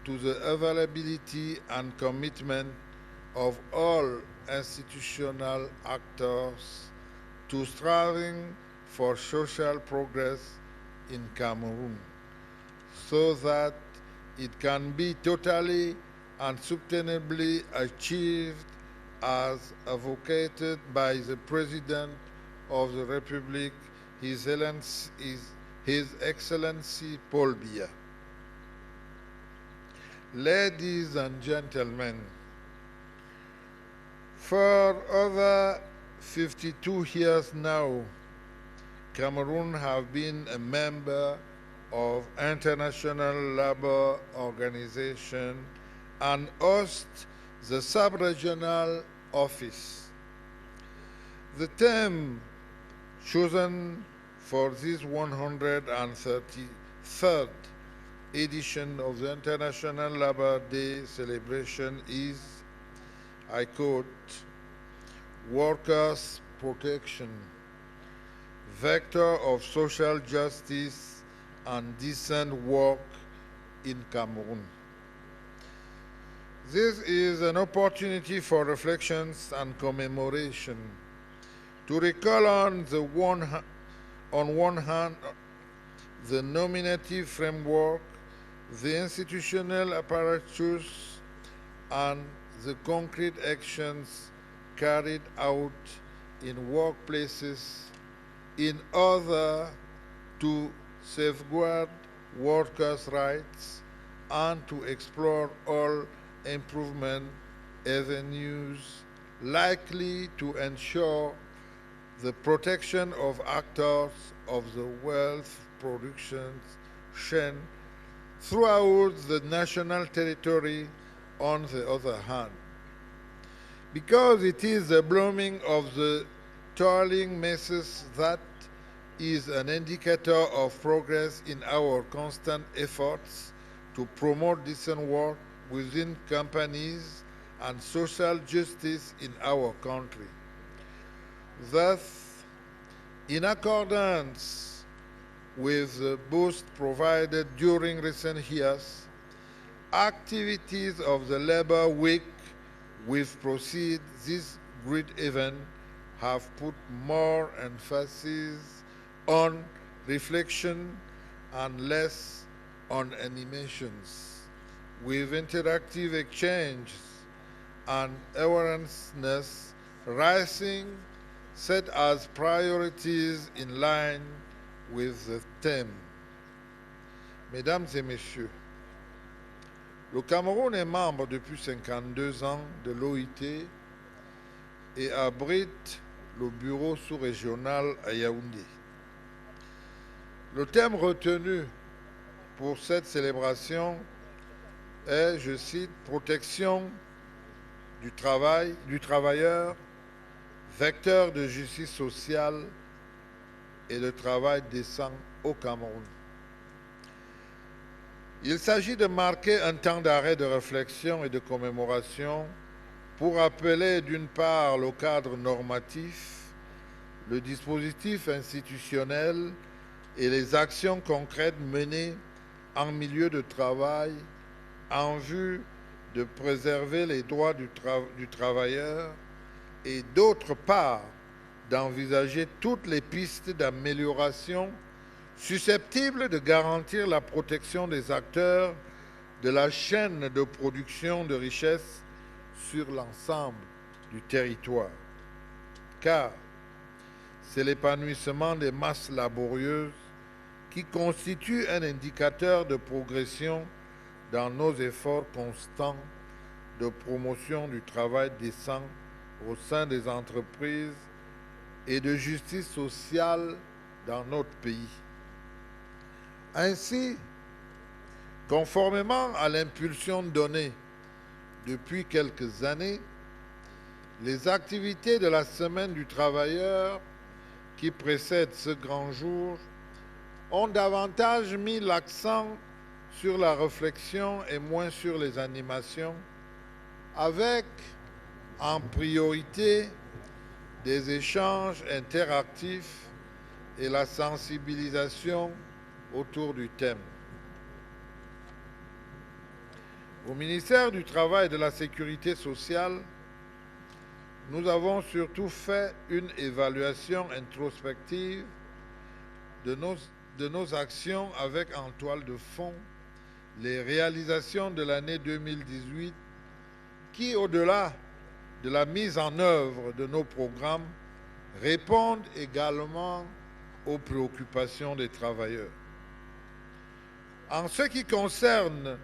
to the availability and commitment of all institutional actors to striving for social progress in Cameroon, so that it can be totally and sustainably achieved as advocated by the President of the Republic, His Excellency Paul Biya. Ladies and gentlemen, for over 52 years now, Cameroon have been a member of International Labour Organization and hosts the sub-regional office. The theme chosen for this 133rd edition of the International Labour Day celebration is, I quote, "Workers' Protection, Vector of Social Justice and Decent Work in Cameroon." This is an opportunity for reflections and commemoration to recall on one hand the nominative framework, the institutional apparatus, and the concrete actions carried out in workplaces in order to safeguard workers' rights and to explore all improvement avenues likely to ensure the protection of actors of the wealth production chain throughout the national territory on the other hand. Because it is the blooming of the toiling masses that is an indicator of progress in our constant efforts to promote decent work within companies and social justice in our country. Thus, in accordance with the boost provided during recent years, activities of the Labour Week which precede this great event have put more emphasis on reflection and less on animations, with interactive exchanges and awareness rising set as priorities in line with the theme. Mesdames et Messieurs, le Cameroun est membre depuis 52 ans de l'OIT et abrite le bureau sous-régional à Yaoundé. Le thème retenu pour cette célébration est, je cite, « Protection du travailleur, vecteur de justice sociale et de travail décent au Cameroun ». Il s'agit de marquer un temps d'arrêt de réflexion et de commémoration pour appeler d'une part le cadre normatif, le dispositif institutionnel et les actions concrètes menées en milieu de travail en vue de préserver les droits du travailleur et d'autre part d'envisager toutes les pistes d'amélioration susceptibles de garantir la protection des acteurs de la chaîne de production de richesses sur l'ensemble du territoire. Car c'est l'épanouissement des masses laborieuses qui constitue un indicateur de progression dans nos efforts constants de promotion du travail décent au sein des entreprises et de justice sociale dans notre pays. Ainsi, conformément à l'impulsion donnée depuis quelques années, les activités de la Semaine du travailleur qui précède ce grand jour ont davantage mis l'accent sur la réflexion et moins sur les animations, avec en priorité des échanges interactifs et la sensibilisation autour du thème. Au ministère du Travail et de la Sécurité sociale, nous avons surtout fait une évaluation introspective de nos actions avec en toile de fond les réalisations de l'année 2018 qui, au-delà de la mise en œuvre de nos programmes, répondent également aux préoccupations des travailleurs. En ce qui concerne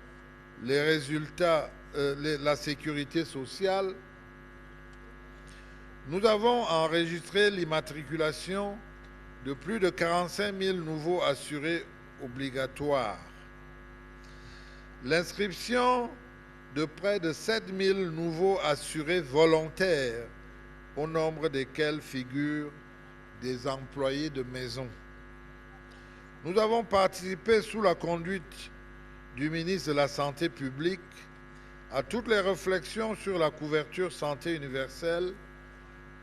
les résultats, la sécurité sociale, nous avons enregistré l'immatriculation de plus de 45 000 nouveaux assurés obligatoires, l'inscription de près de 7 000 nouveaux assurés volontaires, au nombre desquels figurent des employés de maison. Nous avons participé sous la conduite du ministre de la Santé publique à toutes les réflexions sur la couverture santé universelle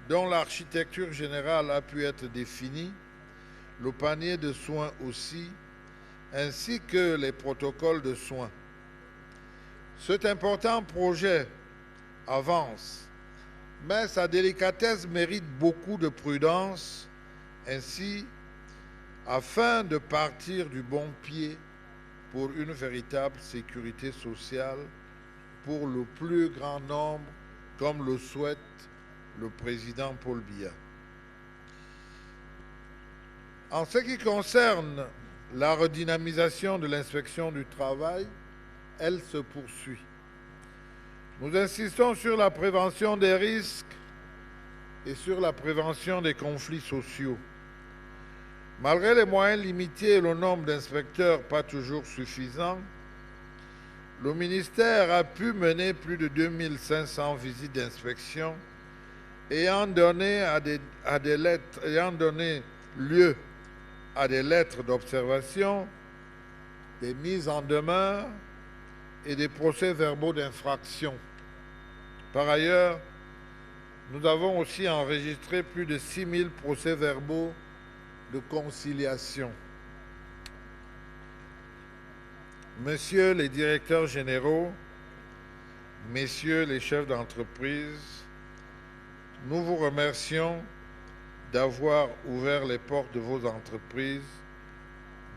dont l'architecture générale a pu être définie, le panier de soins aussi, ainsi que les protocoles de soins. Cet important projet avance, mais sa délicatesse mérite beaucoup de prudence, ainsi afin de partir du bon pied pour une véritable sécurité sociale pour le plus grand nombre, comme le souhaite le président Paul Biya. En ce qui concerne la redynamisation de l'inspection du travail, elle se poursuit. Nous insistons sur la prévention des risques et sur la prévention des conflits sociaux. Malgré les moyens limités et le nombre d'inspecteurs pas toujours suffisant, le ministère a pu mener plus de 2500 visites d'inspection ayant donné lieu à des lettres d'observation, des mises en demeure et des procès-verbaux d'infraction. Par ailleurs, nous avons aussi enregistré plus de 6000 procès-verbaux de conciliation. Messieurs les directeurs généraux, messieurs les chefs d'entreprise, nous vous remercions d'avoir ouvert les portes de vos entreprises,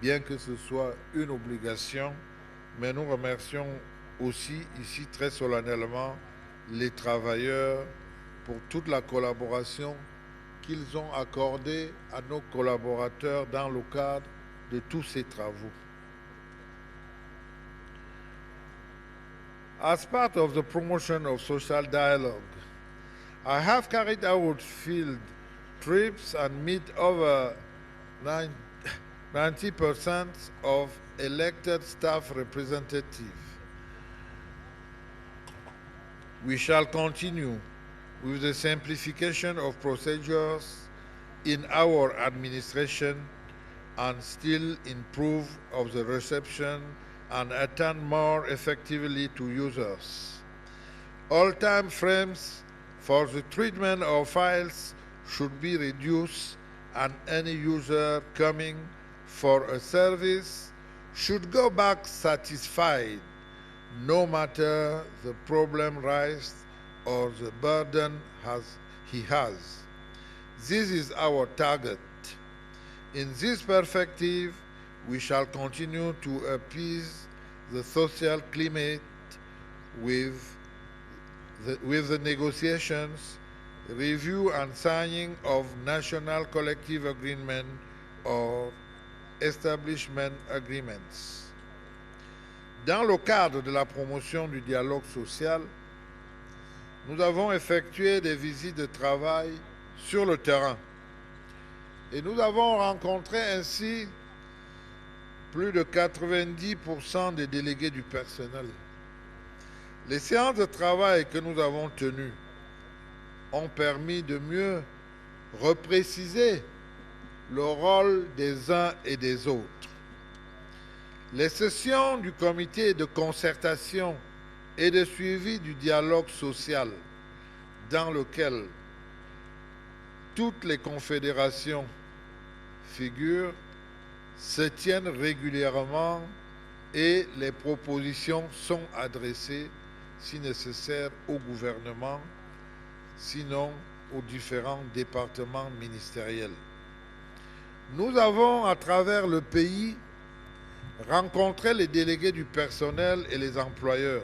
bien que ce soit une obligation, mais nous remercions aussi ici très solennellement les travailleurs pour toute la collaboration qu'ils ont accordée à nos collaborateurs dans le cadre de tous ces travaux. As part of the promotion of social dialogue, I have carried out field trips and met over 90% of elected staff representatives. We shall continue with the simplification of procedures in our administration and still improve of the reception and attend more effectively to users. All time frames for the treatment of files should be reduced, and any user coming for a service should go back satisfied, no matter the problem raised or the burden he has. This is our target. In this perspective, we shall continue to appease the social climate with the negotiations, review and signing of national collective agreement or establishment agreements. Dans le cadre de la promotion du dialogue social, nous avons effectué des visites de travail sur le terrain et nous avons rencontré ainsi plus de 90% des délégués du personnel. Les séances de travail que nous avons tenues ont permis de mieux repréciser le rôle des uns et des autres. Les sessions du comité de concertation et de suivi du dialogue social dans lequel toutes les confédérations figurent se tiennent régulièrement et les propositions sont adressées, si nécessaire, au gouvernement. sinon aux différents départements ministériels. Nous avons, à travers le pays, rencontré les délégués du personnel et les employeurs.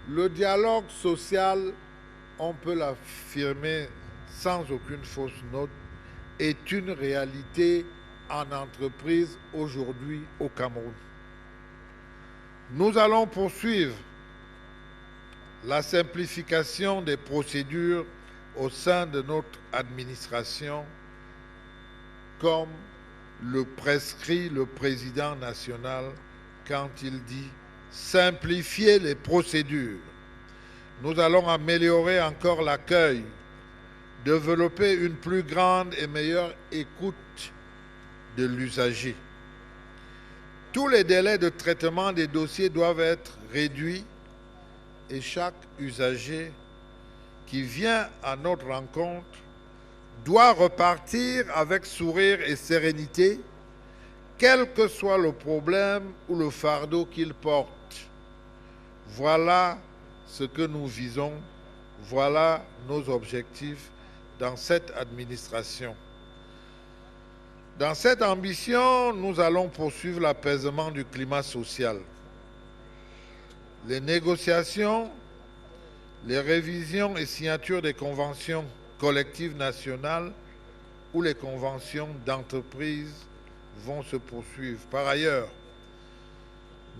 Le dialogue social, on peut l'affirmer sans aucune fausse note, est une réalité en entreprise aujourd'hui au Cameroun. Nous allons poursuivre la simplification des procédures au sein de notre administration, comme le prescrit le président national quand il dit simplifier les procédures. Nous allons améliorer encore l'accueil, développer une plus grande et meilleure écoute de l'usager. Tous les délais de traitement des dossiers doivent être réduits et chaque usager qui vient à notre rencontre doit repartir avec sourire et sérénité, quel que soit le problème ou le fardeau qu'il porte. Voilà ce que nous visons, voilà nos objectifs dans cette administration. Dans cette ambition, nous allons poursuivre l'apaisement du climat social. Les négociations, les révisions et signatures des conventions collectives nationales ou les conventions d'entreprise vont se poursuivre. Par ailleurs,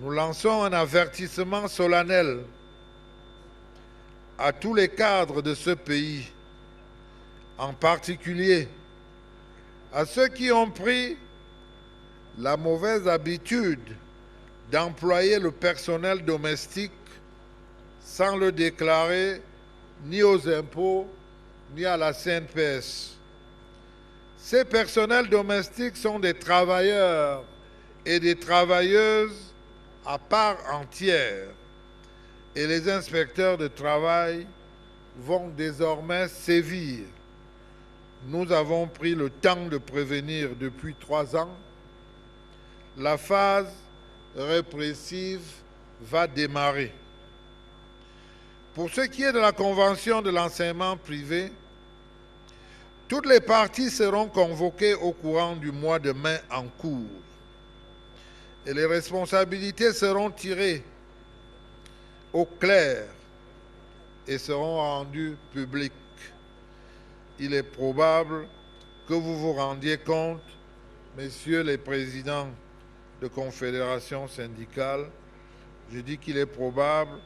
nous lançons un avertissement solennel à tous les cadres de ce pays, en particulier à ceux qui ont pris la mauvaise habitude d'employer le personnel domestique sans le déclarer ni aux impôts ni à la CNPS. Ces personnels domestiques sont des travailleurs et des travailleuses à part entière et les inspecteurs de travail vont désormais sévir. Nous avons pris le temps de prévenir depuis 3 ans. La phase répressive va démarrer. Pour ce qui est de la convention de l'enseignement privé, toutes les parties seront convoquées au courant du mois de mai en cours et les responsabilités seront tirées au clair et seront rendues publiques. Il est probable que vous vous rendiez compte, messieurs les présidents de confédérations syndicales, je dis qu'il est probable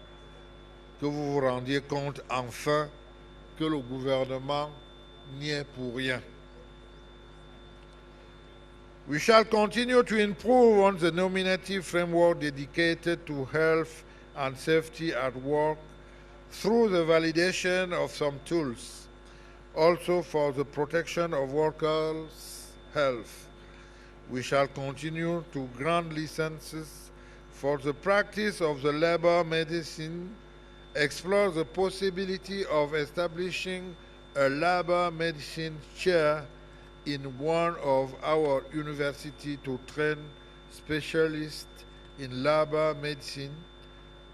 que vous vous rendiez compte enfin que le gouvernement n'y est pour rien. We shall continue to improve on the nominative framework dedicated to health and safety at work through the validation of some tools, also for the protection of workers' health. We shall continue to grant licenses for the practice of the labor medicine, explore the possibility of establishing a labor medicine chair in one of our universities to train specialists in labor medicine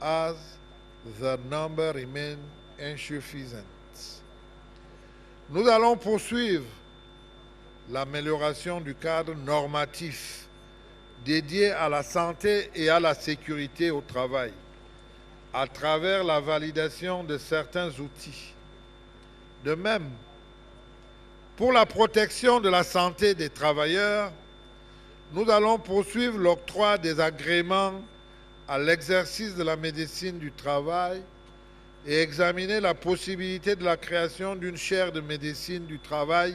as the number remains insuffisant. Nous allons poursuivre l'amélioration du cadre normatif dédié à la santé et à la sécurité au travail à travers la validation de certains outils. De même, pour la protection de la santé des travailleurs, nous allons poursuivre l'octroi des agréments à l'exercice de la médecine du travail et examiner la possibilité de la création d'une chaire de médecine du travail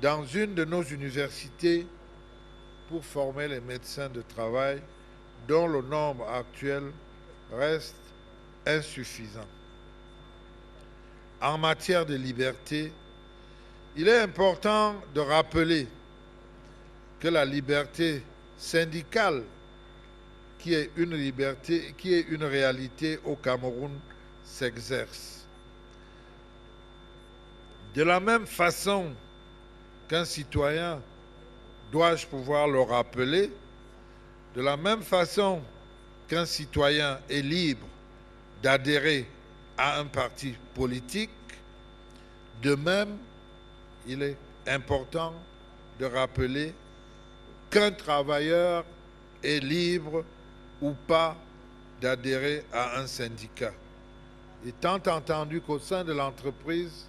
dans une de nos universités pour former les médecins de travail dont le nombre actuel reste insuffisant. En matière de liberté, il est important de rappeler que la liberté syndicale, qui est une réalité au Cameroun, s'exerce. De la même façon qu'un citoyen, dois-je pouvoir le rappeler, de la même façon qu'un citoyen est libre d'adhérer à un parti politique. De même, il est important de rappeler qu'un travailleur est libre ou pas d'adhérer à un syndicat. Étant entendu qu'au sein de l'entreprise,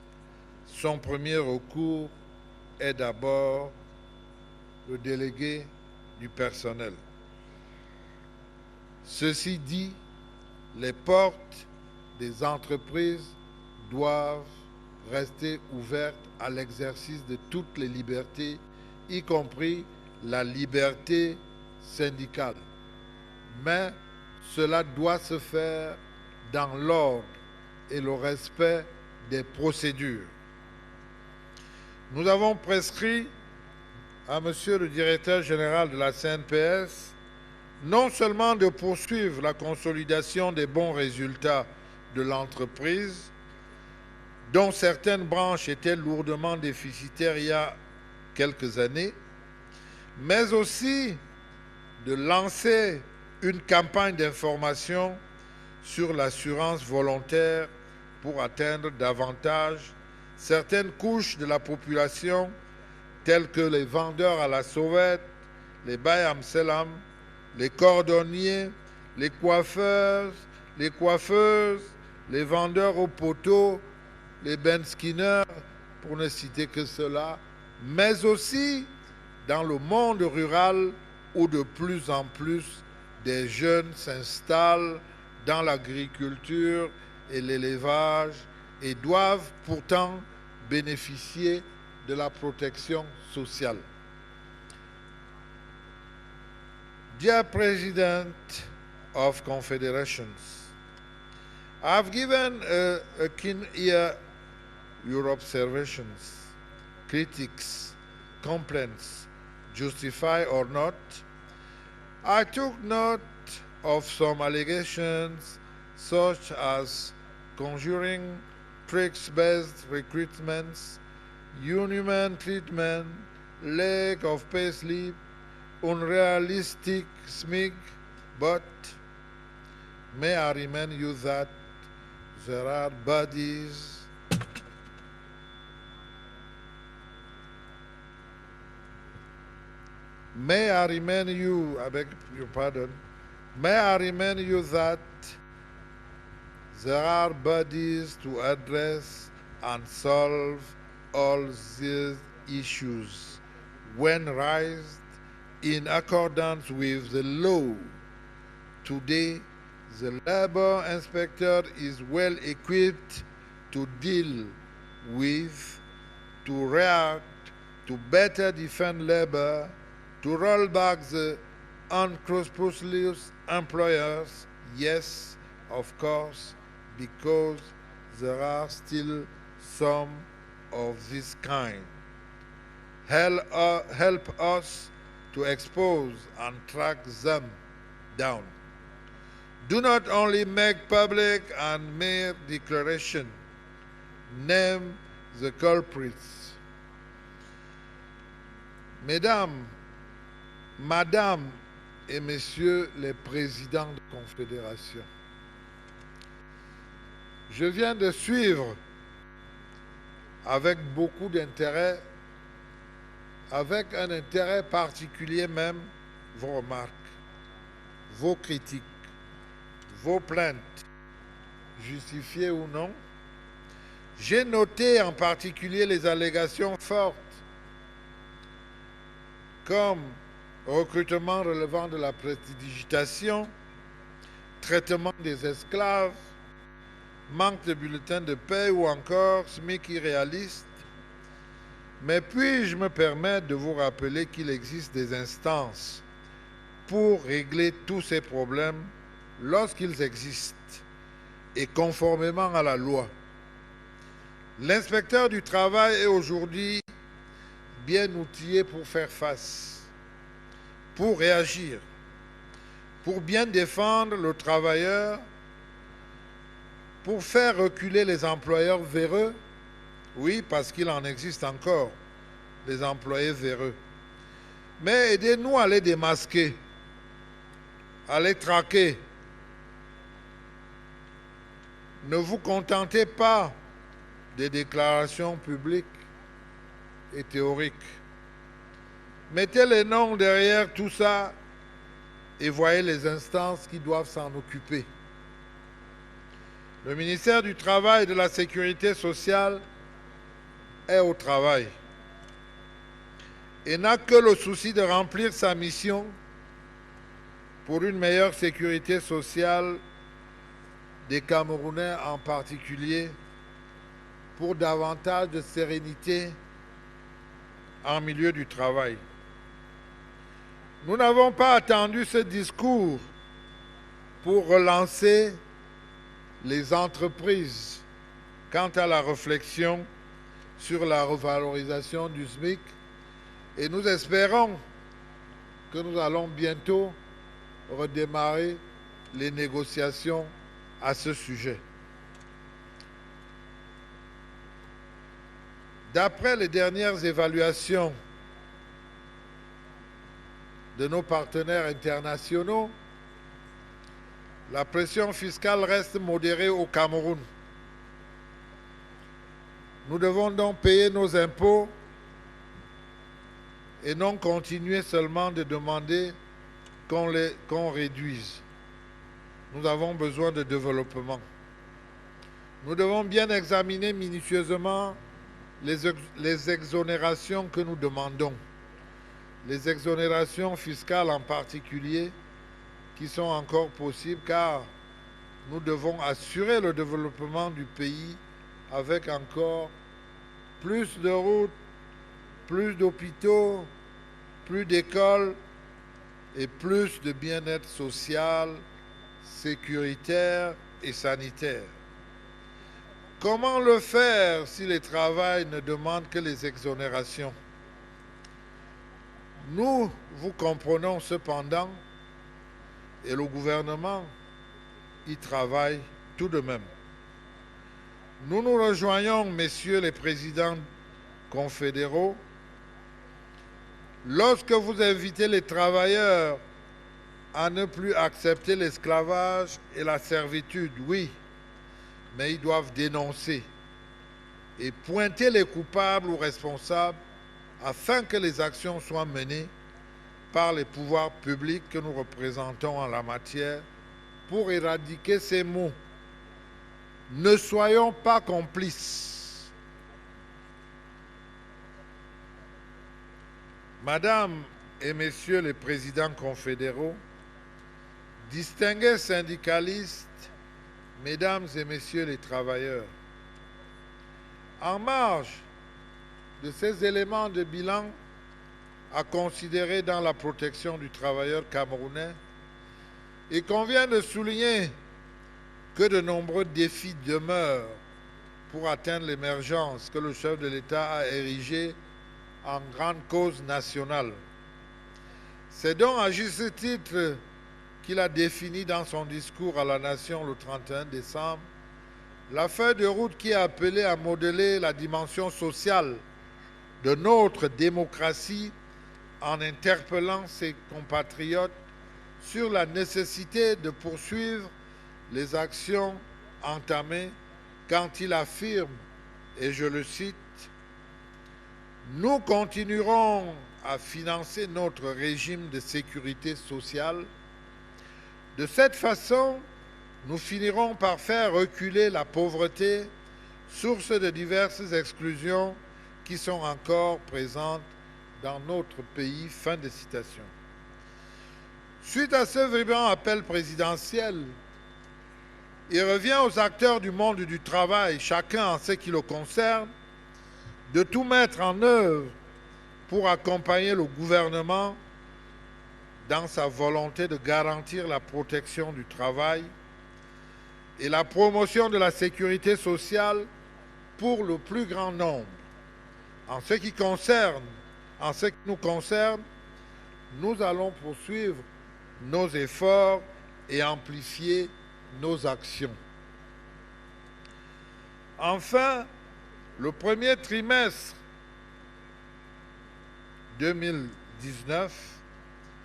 son premier recours est d'abord le délégué du personnel. Ceci dit, les portes des entreprises doivent rester ouvertes à l'exercice de toutes les libertés, y compris la liberté syndicale. Mais cela doit se faire dans l'ordre et le respect des procédures. Nous avons prescrit à Monsieur le directeur général de la CNPS non seulement de poursuivre la consolidation des bons résultats de l'entreprise, dont certaines branches étaient lourdement déficitaires il y a quelques années, mais aussi de lancer une campagne d'information sur l'assurance volontaire pour atteindre davantage certaines couches de la population, telles que les vendeurs à la sauvette, les bayam selam, les cordonniers, les coiffeuses, les vendeurs au poteau, les benskinners, pour ne citer que cela, mais aussi dans le monde rural où de plus en plus des jeunes s'installent dans l'agriculture et l'élevage et doivent pourtant bénéficier de la protection sociale. Dear President of Confederations, I have given a keen ear your observations, critics, complaints, justify or not. I took note of some allegations such as conjuring tricks-based recruitments, inhuman treatment, lack of pay slip, unrealistic SMIG, but may I remind you that there are bodies May I remind you, I beg your pardon, may I remind you that there are bodies to address and solve all these issues when raised in accordance with the law. Today, the labor inspector is well equipped to deal with, to react, to better defend labor, to roll back the unscrupulous employers, yes, of course, because there are still some of this kind. Help us to expose and track them down. Do not only make public and mere declaration, name the culprits. Mesdames, Madame et Messieurs les présidents de confédération, je viens de suivre avec beaucoup d'intérêt, avec un intérêt particulier même, vos remarques, vos critiques, vos plaintes, justifiées ou non. J'ai noté en particulier les allégations fortes, comme recrutement relevant de la prestidigitation, traitement des esclaves, manque de bulletins de paie ou encore SMIC irréaliste. Mais puis-je me permettre de vous rappeler qu'il existe des instances pour régler tous ces problèmes lorsqu'ils existent et conformément à la loi. L'inspecteur du travail est aujourd'hui bien outillé pour faire face, pour réagir, pour bien défendre le travailleur, pour faire reculer les employeurs véreux. Oui, parce qu'il en existe encore, des employés véreux. Mais aidez-nous à les démasquer, à les traquer. ne vous contentez pas des déclarations publiques et théoriques. Mettez les noms derrière tout ça et voyez les instances qui doivent s'en occuper. Le ministère du Travail et de la Sécurité sociale est au travail et n'a que le souci de remplir sa mission pour une meilleure sécurité sociale des Camerounais, en particulier pour davantage de sérénité en milieu du travail. Nous n'avons pas attendu ce discours pour relancer les entreprises quant à la réflexion sur la revalorisation du SMIC et nous espérons que nous allons bientôt redémarrer les négociations à ce sujet. D'après les dernières évaluations de nos partenaires internationaux, la pression fiscale reste modérée au Cameroun. Nous devons donc payer nos impôts et non continuer seulement de demander qu'on réduise. Nous avons besoin de développement. Nous devons bien examiner minutieusement les exonérations que nous demandons. Les exonérations fiscales en particulier qui sont encore possibles car nous devons assurer le développement du pays avec encore plus de routes, plus d'hôpitaux, plus d'écoles et plus de bien-être social, sécuritaire et sanitaire. Comment le faire si le travail ne demande que les exonérations? Nous vous comprenons cependant et le gouvernement y travaille tout de même. Nous nous rejoignons, messieurs les présidents confédéraux, lorsque vous invitez les travailleurs à ne plus accepter l'esclavage et la servitude, oui, mais ils doivent dénoncer et pointer les coupables ou responsables afin que les actions soient menées par les pouvoirs publics que nous représentons en la matière pour éradiquer ces maux. Ne soyons pas complices. Madame et Messieurs les présidents confédéraux, distingués syndicalistes, Mesdames et Messieurs les travailleurs, en marge de ces éléments de bilan à considérer dans la protection du travailleur camerounais, il convient de souligner que de nombreux défis demeurent pour atteindre l'émergence que le chef de l'État a érigée en grande cause nationale. C'est donc à juste titre qu'il a défini dans son discours à la nation le 31 décembre la feuille de route qui est appelée à modeler la dimension sociale de notre démocratie en interpellant ses compatriotes sur la nécessité de poursuivre les actions entamées quand il affirme, et je le cite, « Nous continuerons à financer notre régime de sécurité sociale. De cette façon, nous finirons par faire reculer la pauvreté, source de diverses exclusions qui sont encore présentes dans notre pays. » Fin de citation. Suite à ce vibrant appel présidentiel, il revient aux acteurs du monde du travail, chacun en ce qui le concerne, de tout mettre en œuvre pour accompagner le gouvernement dans sa volonté de garantir la protection du travail et la promotion de la sécurité sociale pour le plus grand nombre. En ce qui nous concerne, nous allons poursuivre nos efforts et amplifier nos actions. Enfin, le premier trimestre 2019,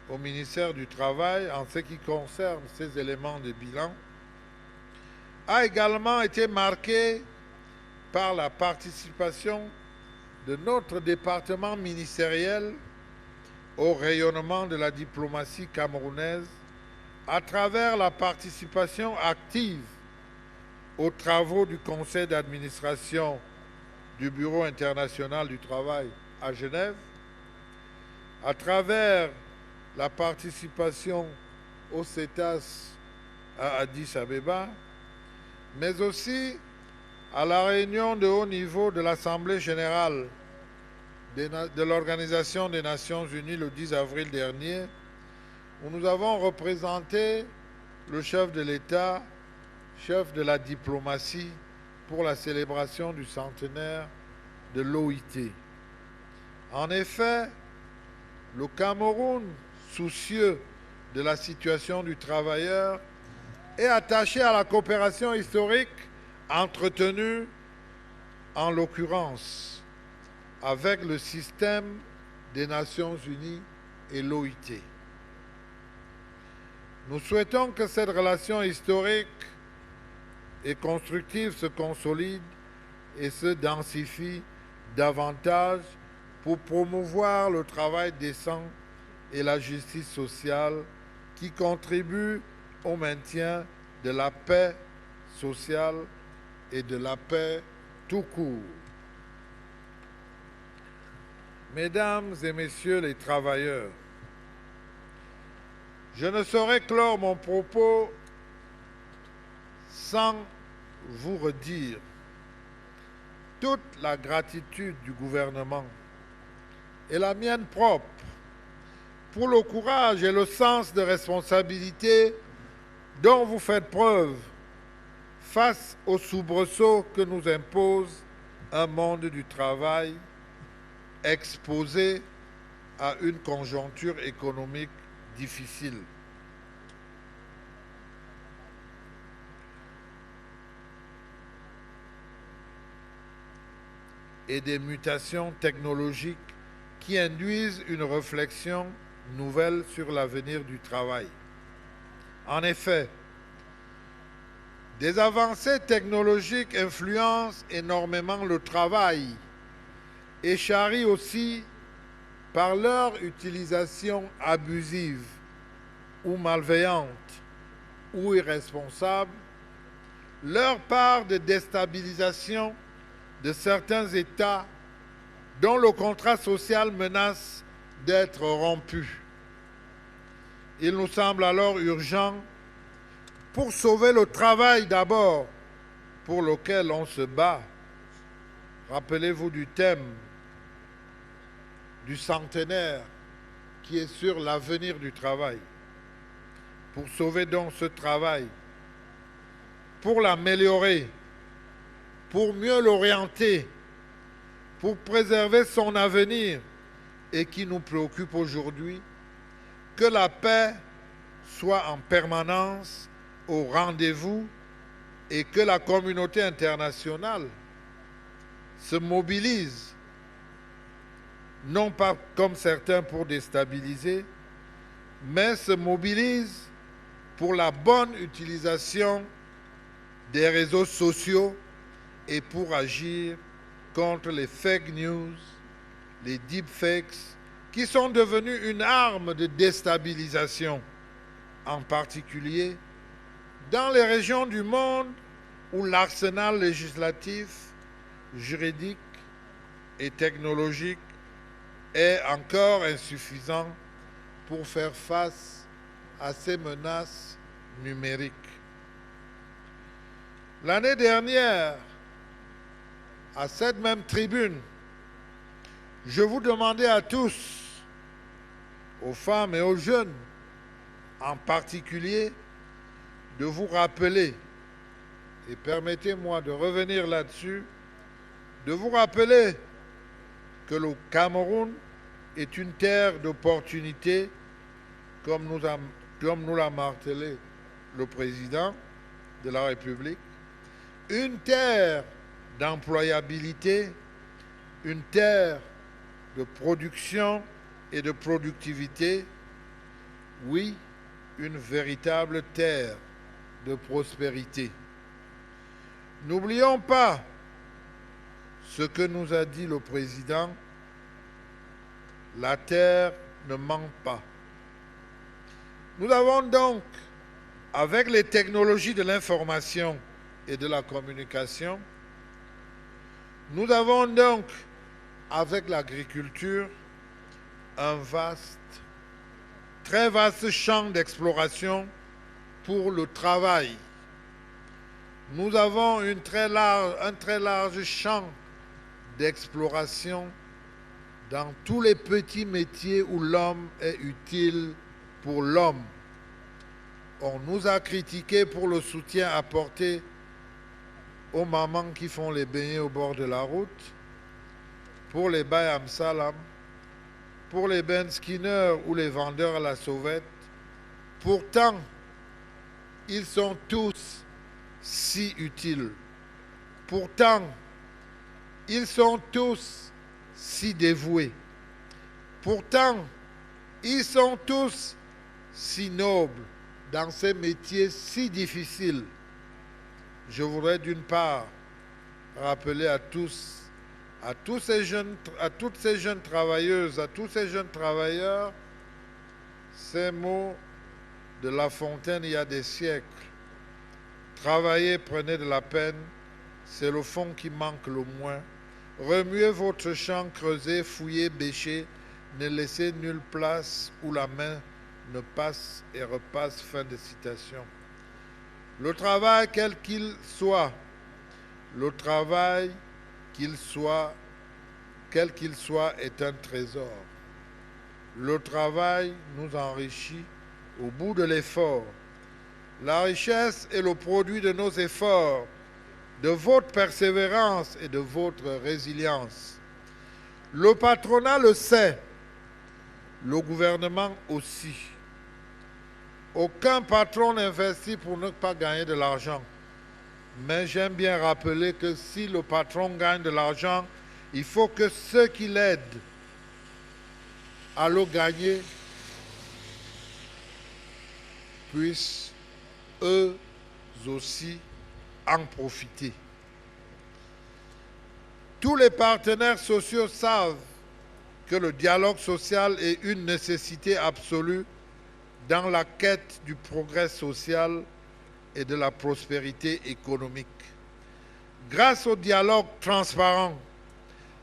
au ministère du Travail, en ce qui concerne ces éléments de bilan, a également été marqué par la participation de notre département ministériel au rayonnement de la diplomatie camerounaise à travers la participation active aux travaux du conseil d'administration du Bureau international du travail à Genève, à travers la participation au CETAS à Addis Abeba, mais aussi à la réunion de haut niveau de l'Assemblée générale de l'Organisation des Nations Unies le 10 avril dernier, où nous avons représenté le chef de l'État, chef de la diplomatie, pour la célébration du centenaire de l'OIT. En effet, le Cameroun, soucieux de la situation du travailleur, est attaché à la coopération historique entretenue, en l'occurrence, avec le système des Nations Unies et l'OIT. Nous souhaitons que cette relation historique et constructive se consolide et se densifie davantage pour promouvoir le travail décent et la justice sociale qui contribuent au maintien de la paix sociale et de la paix tout court. Mesdames et messieurs les travailleurs, je ne saurais clore mon propos sans vous redire toute la gratitude du gouvernement et la mienne propre pour le courage et le sens de responsabilité dont vous faites preuve face aux soubresauts que nous impose un monde du travail exposé à une conjoncture économique difficile. Et des mutations technologiques qui induisent une réflexion nouvelle sur l'avenir du travail. En effet, des avancées technologiques influencent énormément le travail et charrient aussi, par leur utilisation abusive ou malveillante ou irresponsable, leur part de déstabilisation de certains États dont le contrat social menace d'être rompu. Il nous semble alors urgent, pour sauver le travail d'abord, pour lequel on se bat, rappelez-vous du thème du centenaire qui est sur l'avenir du travail, pour sauver donc ce travail, pour l'améliorer, pour mieux l'orienter, pour préserver son avenir et qui nous préoccupe aujourd'hui, que la paix soit en permanence au rendez-vous et que la communauté internationale se mobilise, non pas comme certains pour déstabiliser, mais se mobilise pour la bonne utilisation des réseaux sociaux et pour agir contre les fake news, les deepfakes, qui sont devenus une arme de déstabilisation, en particulier dans les régions du monde où l'arsenal législatif, juridique et technologique est encore insuffisant pour faire face à ces menaces numériques. L'année dernière, à cette même tribune, je vous demandais à tous, aux femmes et aux jeunes en particulier, de vous rappeler, et permettez-moi de revenir là-dessus, de vous rappeler que le Cameroun est une terre d'opportunités, comme nous l'a martelé le président de la République, une terre d'employabilité, une terre de production et de productivité, oui, une véritable terre de prospérité. N'oublions pas ce que nous a dit le président, la terre ne manque pas. Nous avons donc, avec les technologies de l'information et de la communication, nous avons donc, avec l'agriculture, un très vaste champ d'exploration pour le travail. Nous avons un très large champ d'exploration dans tous les petits métiers où l'homme est utile pour l'homme. On nous a critiqué pour le soutien apporté aux mamans qui font les beignets au bord de la route, pour les Bayam Salam, pour les Ben Skinner ou les vendeurs à la sauvette. Pourtant, ils sont tous si utiles. Pourtant, ils sont tous si dévoués. Pourtant, ils sont tous si nobles dans ces métiers si difficiles. Je voudrais d'une part rappeler à toutes ces jeunes travailleuses, à tous ces jeunes travailleurs, ces mots de La Fontaine il y a des siècles. Travaillez, prenez de la peine, c'est le fond qui manque le moins. Remuez votre champ, creusez, fouillez, bêchez, ne laissez nulle place où la main ne passe et repasse. Fin de citation. Le travail, quel qu'il soit, quel qu'il soit, est un trésor. Le travail nous enrichit au bout de l'effort. La richesse est le produit de nos efforts, de votre persévérance et de votre résilience. Le patronat le sait, le gouvernement aussi. Aucun patron n'investit pour ne pas gagner de l'argent. Mais j'aime bien rappeler que si le patron gagne de l'argent, il faut que ceux qui l'aident à le gagner puissent eux aussi en profiter. Tous les partenaires sociaux savent que le dialogue social est une nécessité absolue dans la quête du progrès social et de la prospérité économique. Grâce au dialogue transparent,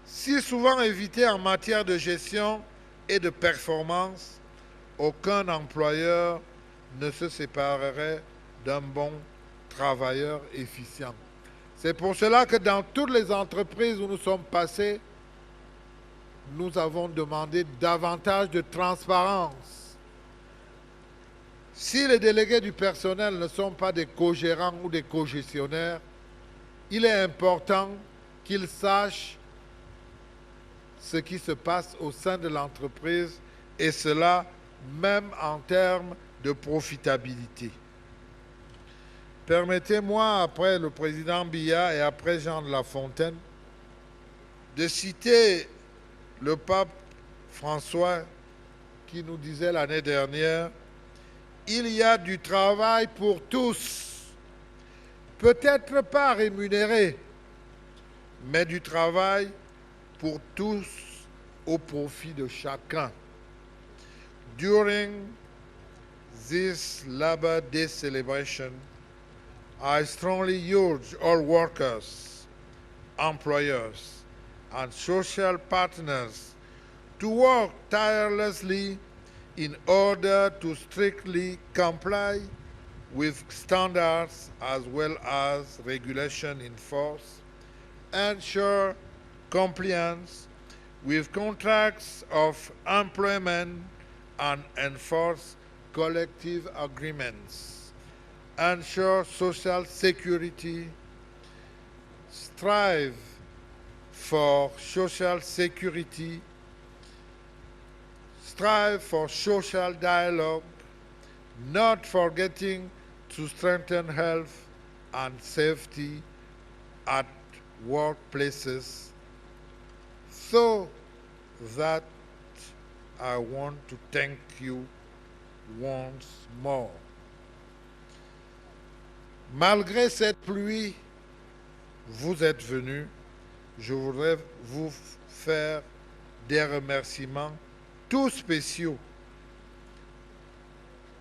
si souvent évité en matière de gestion et de performance, aucun employeur ne se séparerait d'un bon travailleur efficient. C'est pour cela que dans toutes les entreprises où nous sommes passés, nous avons demandé davantage de transparence. Si les délégués du personnel ne sont pas des co-gérants ou des co-gestionnaires, il est important qu'ils sachent ce qui se passe au sein de l'entreprise, et cela même en termes de profitabilité. Permettez-moi, après le président Biya et après Jean de La Fontaine, de citer le pape François qui nous disait l'année dernière: il y a du travail pour tous, peut-être pas rémunéré, mais du travail pour tous au profit de chacun. During this Labor Day celebration, I strongly urge all workers, employers, and social partners to work tirelessly in order to strictly comply with standards as well as regulation in force, ensure compliance with contracts of employment and enforce collective agreements, ensure social security, strive for social security, strive for social dialogue, not forgetting to strengthen health and safety at workplaces. So that I want to thank you once more. Malgré cette pluie vous êtes venus, je voudrais vous faire des remerciements tout spéciaux.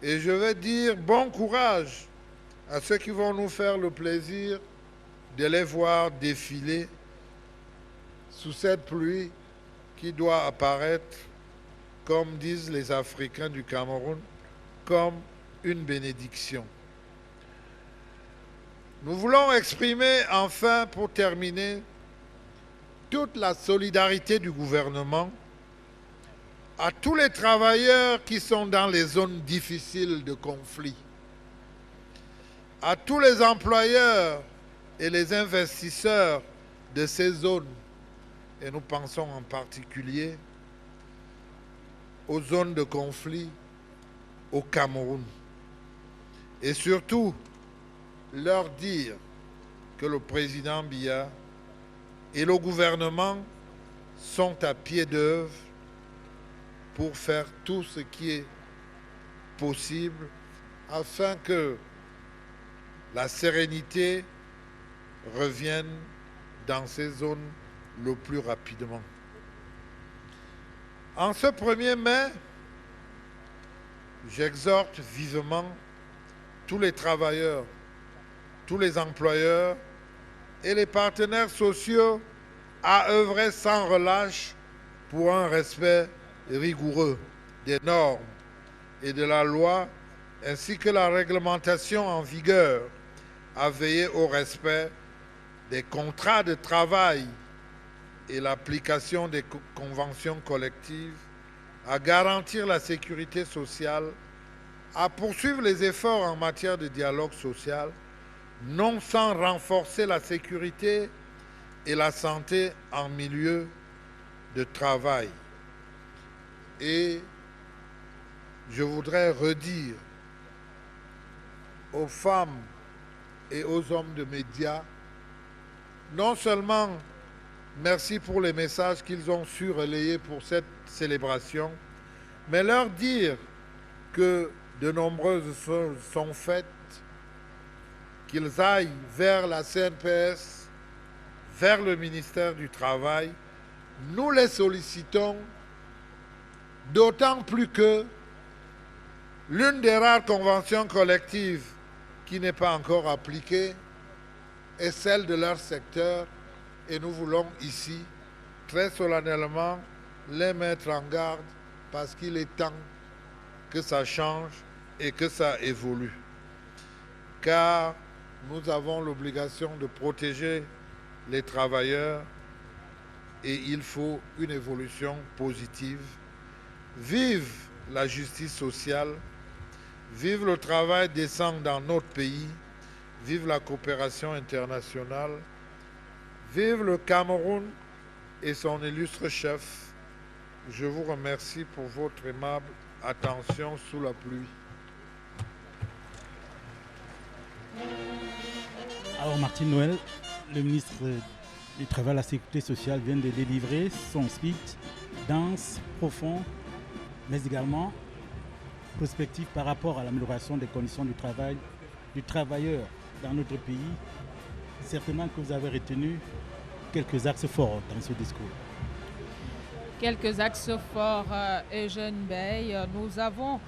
Et je vais dire bon courage à ceux qui vont nous faire le plaisir de les voir défiler sous cette pluie qui doit apparaître, comme disent les Africains du Cameroun, comme une bénédiction. Nous voulons exprimer enfin, pour terminer, toute la solidarité du gouvernement à tous les travailleurs qui sont dans les zones difficiles de conflit, à tous les employeurs et les investisseurs de ces zones, et nous pensons en particulier aux zones de conflit au Cameroun. Et surtout, leur dire que le président Biya et le gouvernement sont à pied d'œuvre pour faire tout ce qui est possible afin que la sérénité revienne dans ces zones le plus rapidement. En ce 1er mai, j'exhorte vivement tous les travailleurs, tous les employeurs et les partenaires sociaux à œuvrer sans relâche pour un respect rigoureux des normes et de la loi, ainsi que la réglementation en vigueur, à veiller au respect des contrats de travail et l'application des conventions collectives, à garantir la sécurité sociale, à poursuivre les efforts en matière de dialogue social, non sans renforcer la sécurité et la santé en milieu de travail. Et je voudrais redire aux femmes et aux hommes de médias, non seulement merci pour les messages qu'ils ont su relayer pour cette célébration, mais leur dire que de nombreuses choses sont faites, qu'ils aillent vers la CNPS, vers le ministère du Travail. Nous les sollicitons, d'autant plus que l'une des rares conventions collectives qui n'est pas encore appliquée est celle de leur secteur, et nous voulons ici très solennellement les mettre en garde parce qu'il est temps que ça change et que ça évolue. Car nous avons l'obligation de protéger les travailleurs et il faut une évolution positive. Vive la justice sociale, vive le travail décent dans notre pays, vive la coopération internationale, vive le Cameroun et son illustre chef. Je vous remercie pour votre aimable attention sous la pluie. Alors Martine Noël, le ministre du Travail et de la Sécurité sociale vient de délivrer son speech dense, profond, mais également prospectif par rapport à l'amélioration des conditions du travail du travailleur dans notre pays. Certainement que vous avez retenu quelques axes forts dans ce discours. Quelques axes forts, Eugène Bey. Nous avons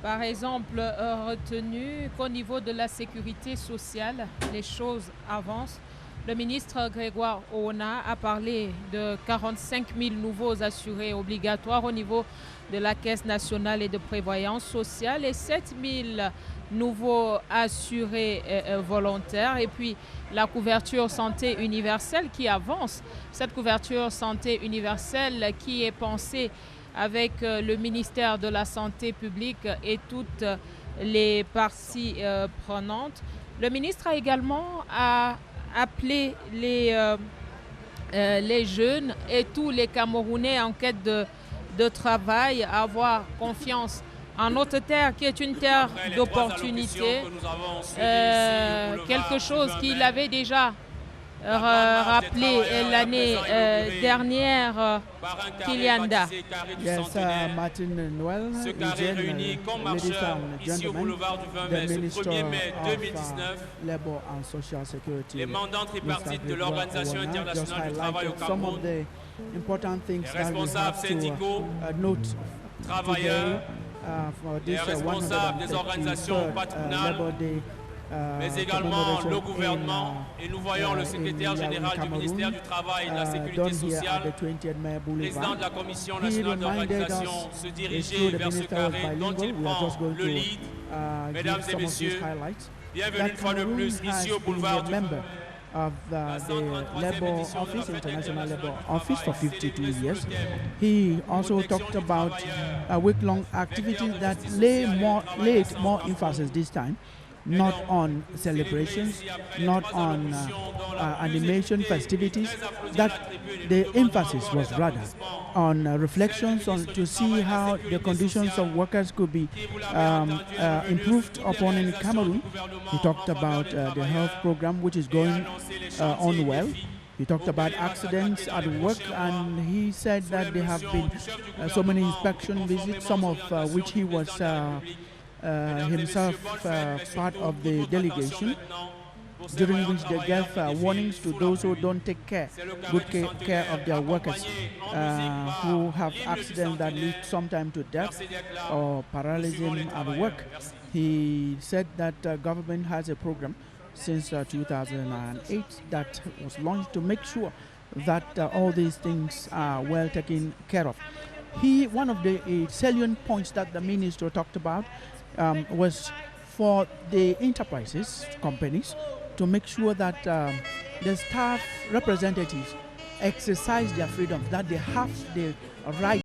par exemple retenu qu'au niveau de la sécurité sociale, les choses avancent. Le ministre Grégoire Oona a parlé de 45 000 nouveaux assurés obligatoires au niveau de la Caisse nationale et de prévoyance sociale et 7 000 nouveaux assurés volontaires. Et puis la couverture santé universelle qui avance. Cette couverture santé universelle qui est pensée avec le ministère de la Santé publique et toutes les parties prenantes. Le ministre a également appelé les jeunes et tous les Camerounais en quête de travail à avoir confiance en notre terre qui est une terre d'opportunité, quelque chose qu'il avait déjà rappeler l'année dernière qu'il y en a. Yes, Martin Noël, Ce carré Eugene, réunit comme ladies marcheur and ici au gentlemen, boulevard du 20 the mai ce Minister 1er mai of 2019. Labor and Social Security, Les mandants tripartites de Mr. l'Organisation Vidwa Owana, just internationale du travail au highlighted some of Cameroun, the important things les that we responsables have to syndicaux, note travailleurs, today for les this responsables des organisations 133rd patronales, Labor Day mais également commemoration le gouvernement. Et nous voyons le secrétaire général du ministère du Travail et de la Sécurité done here at sociale, the 20th May président Boulevard. de la Commission He nationale reminded d'organisation, us se it's diriger true the vers ce minister was carré dont bilingual. il We are prend just going le to lead. give Mesdames et some of these messieurs, highlights. bienvenue That une fois de Cameroon plus has ici au been boulevard a du member of the 133e Labour édition de la Office, Fête International Labour internationale du Office, for travail, 52 célébrée years. sur le thème He also protection talked du about travailleur, a week-long activities that laid more emphasis this time, not on celebrations, not on animation festivities, that the emphasis was rather on reflections on to see how the conditions of workers could be improved upon in Cameroon. He talked about the health program, which is going on well. He talked about accidents at work, and he said that there have been so many inspection visits, some of which he was himself part of the delegation, during which they gave warnings to those who don't take good care of their workers, who have accidents that lead sometimes to death or paralysis at work. He said that government has a program since 2008 that was launched to make sure that all these things are well taken care of. One of the salient points that the minister talked about was for the enterprises, companies, to make sure that the staff representatives exercise their freedom, that they have the right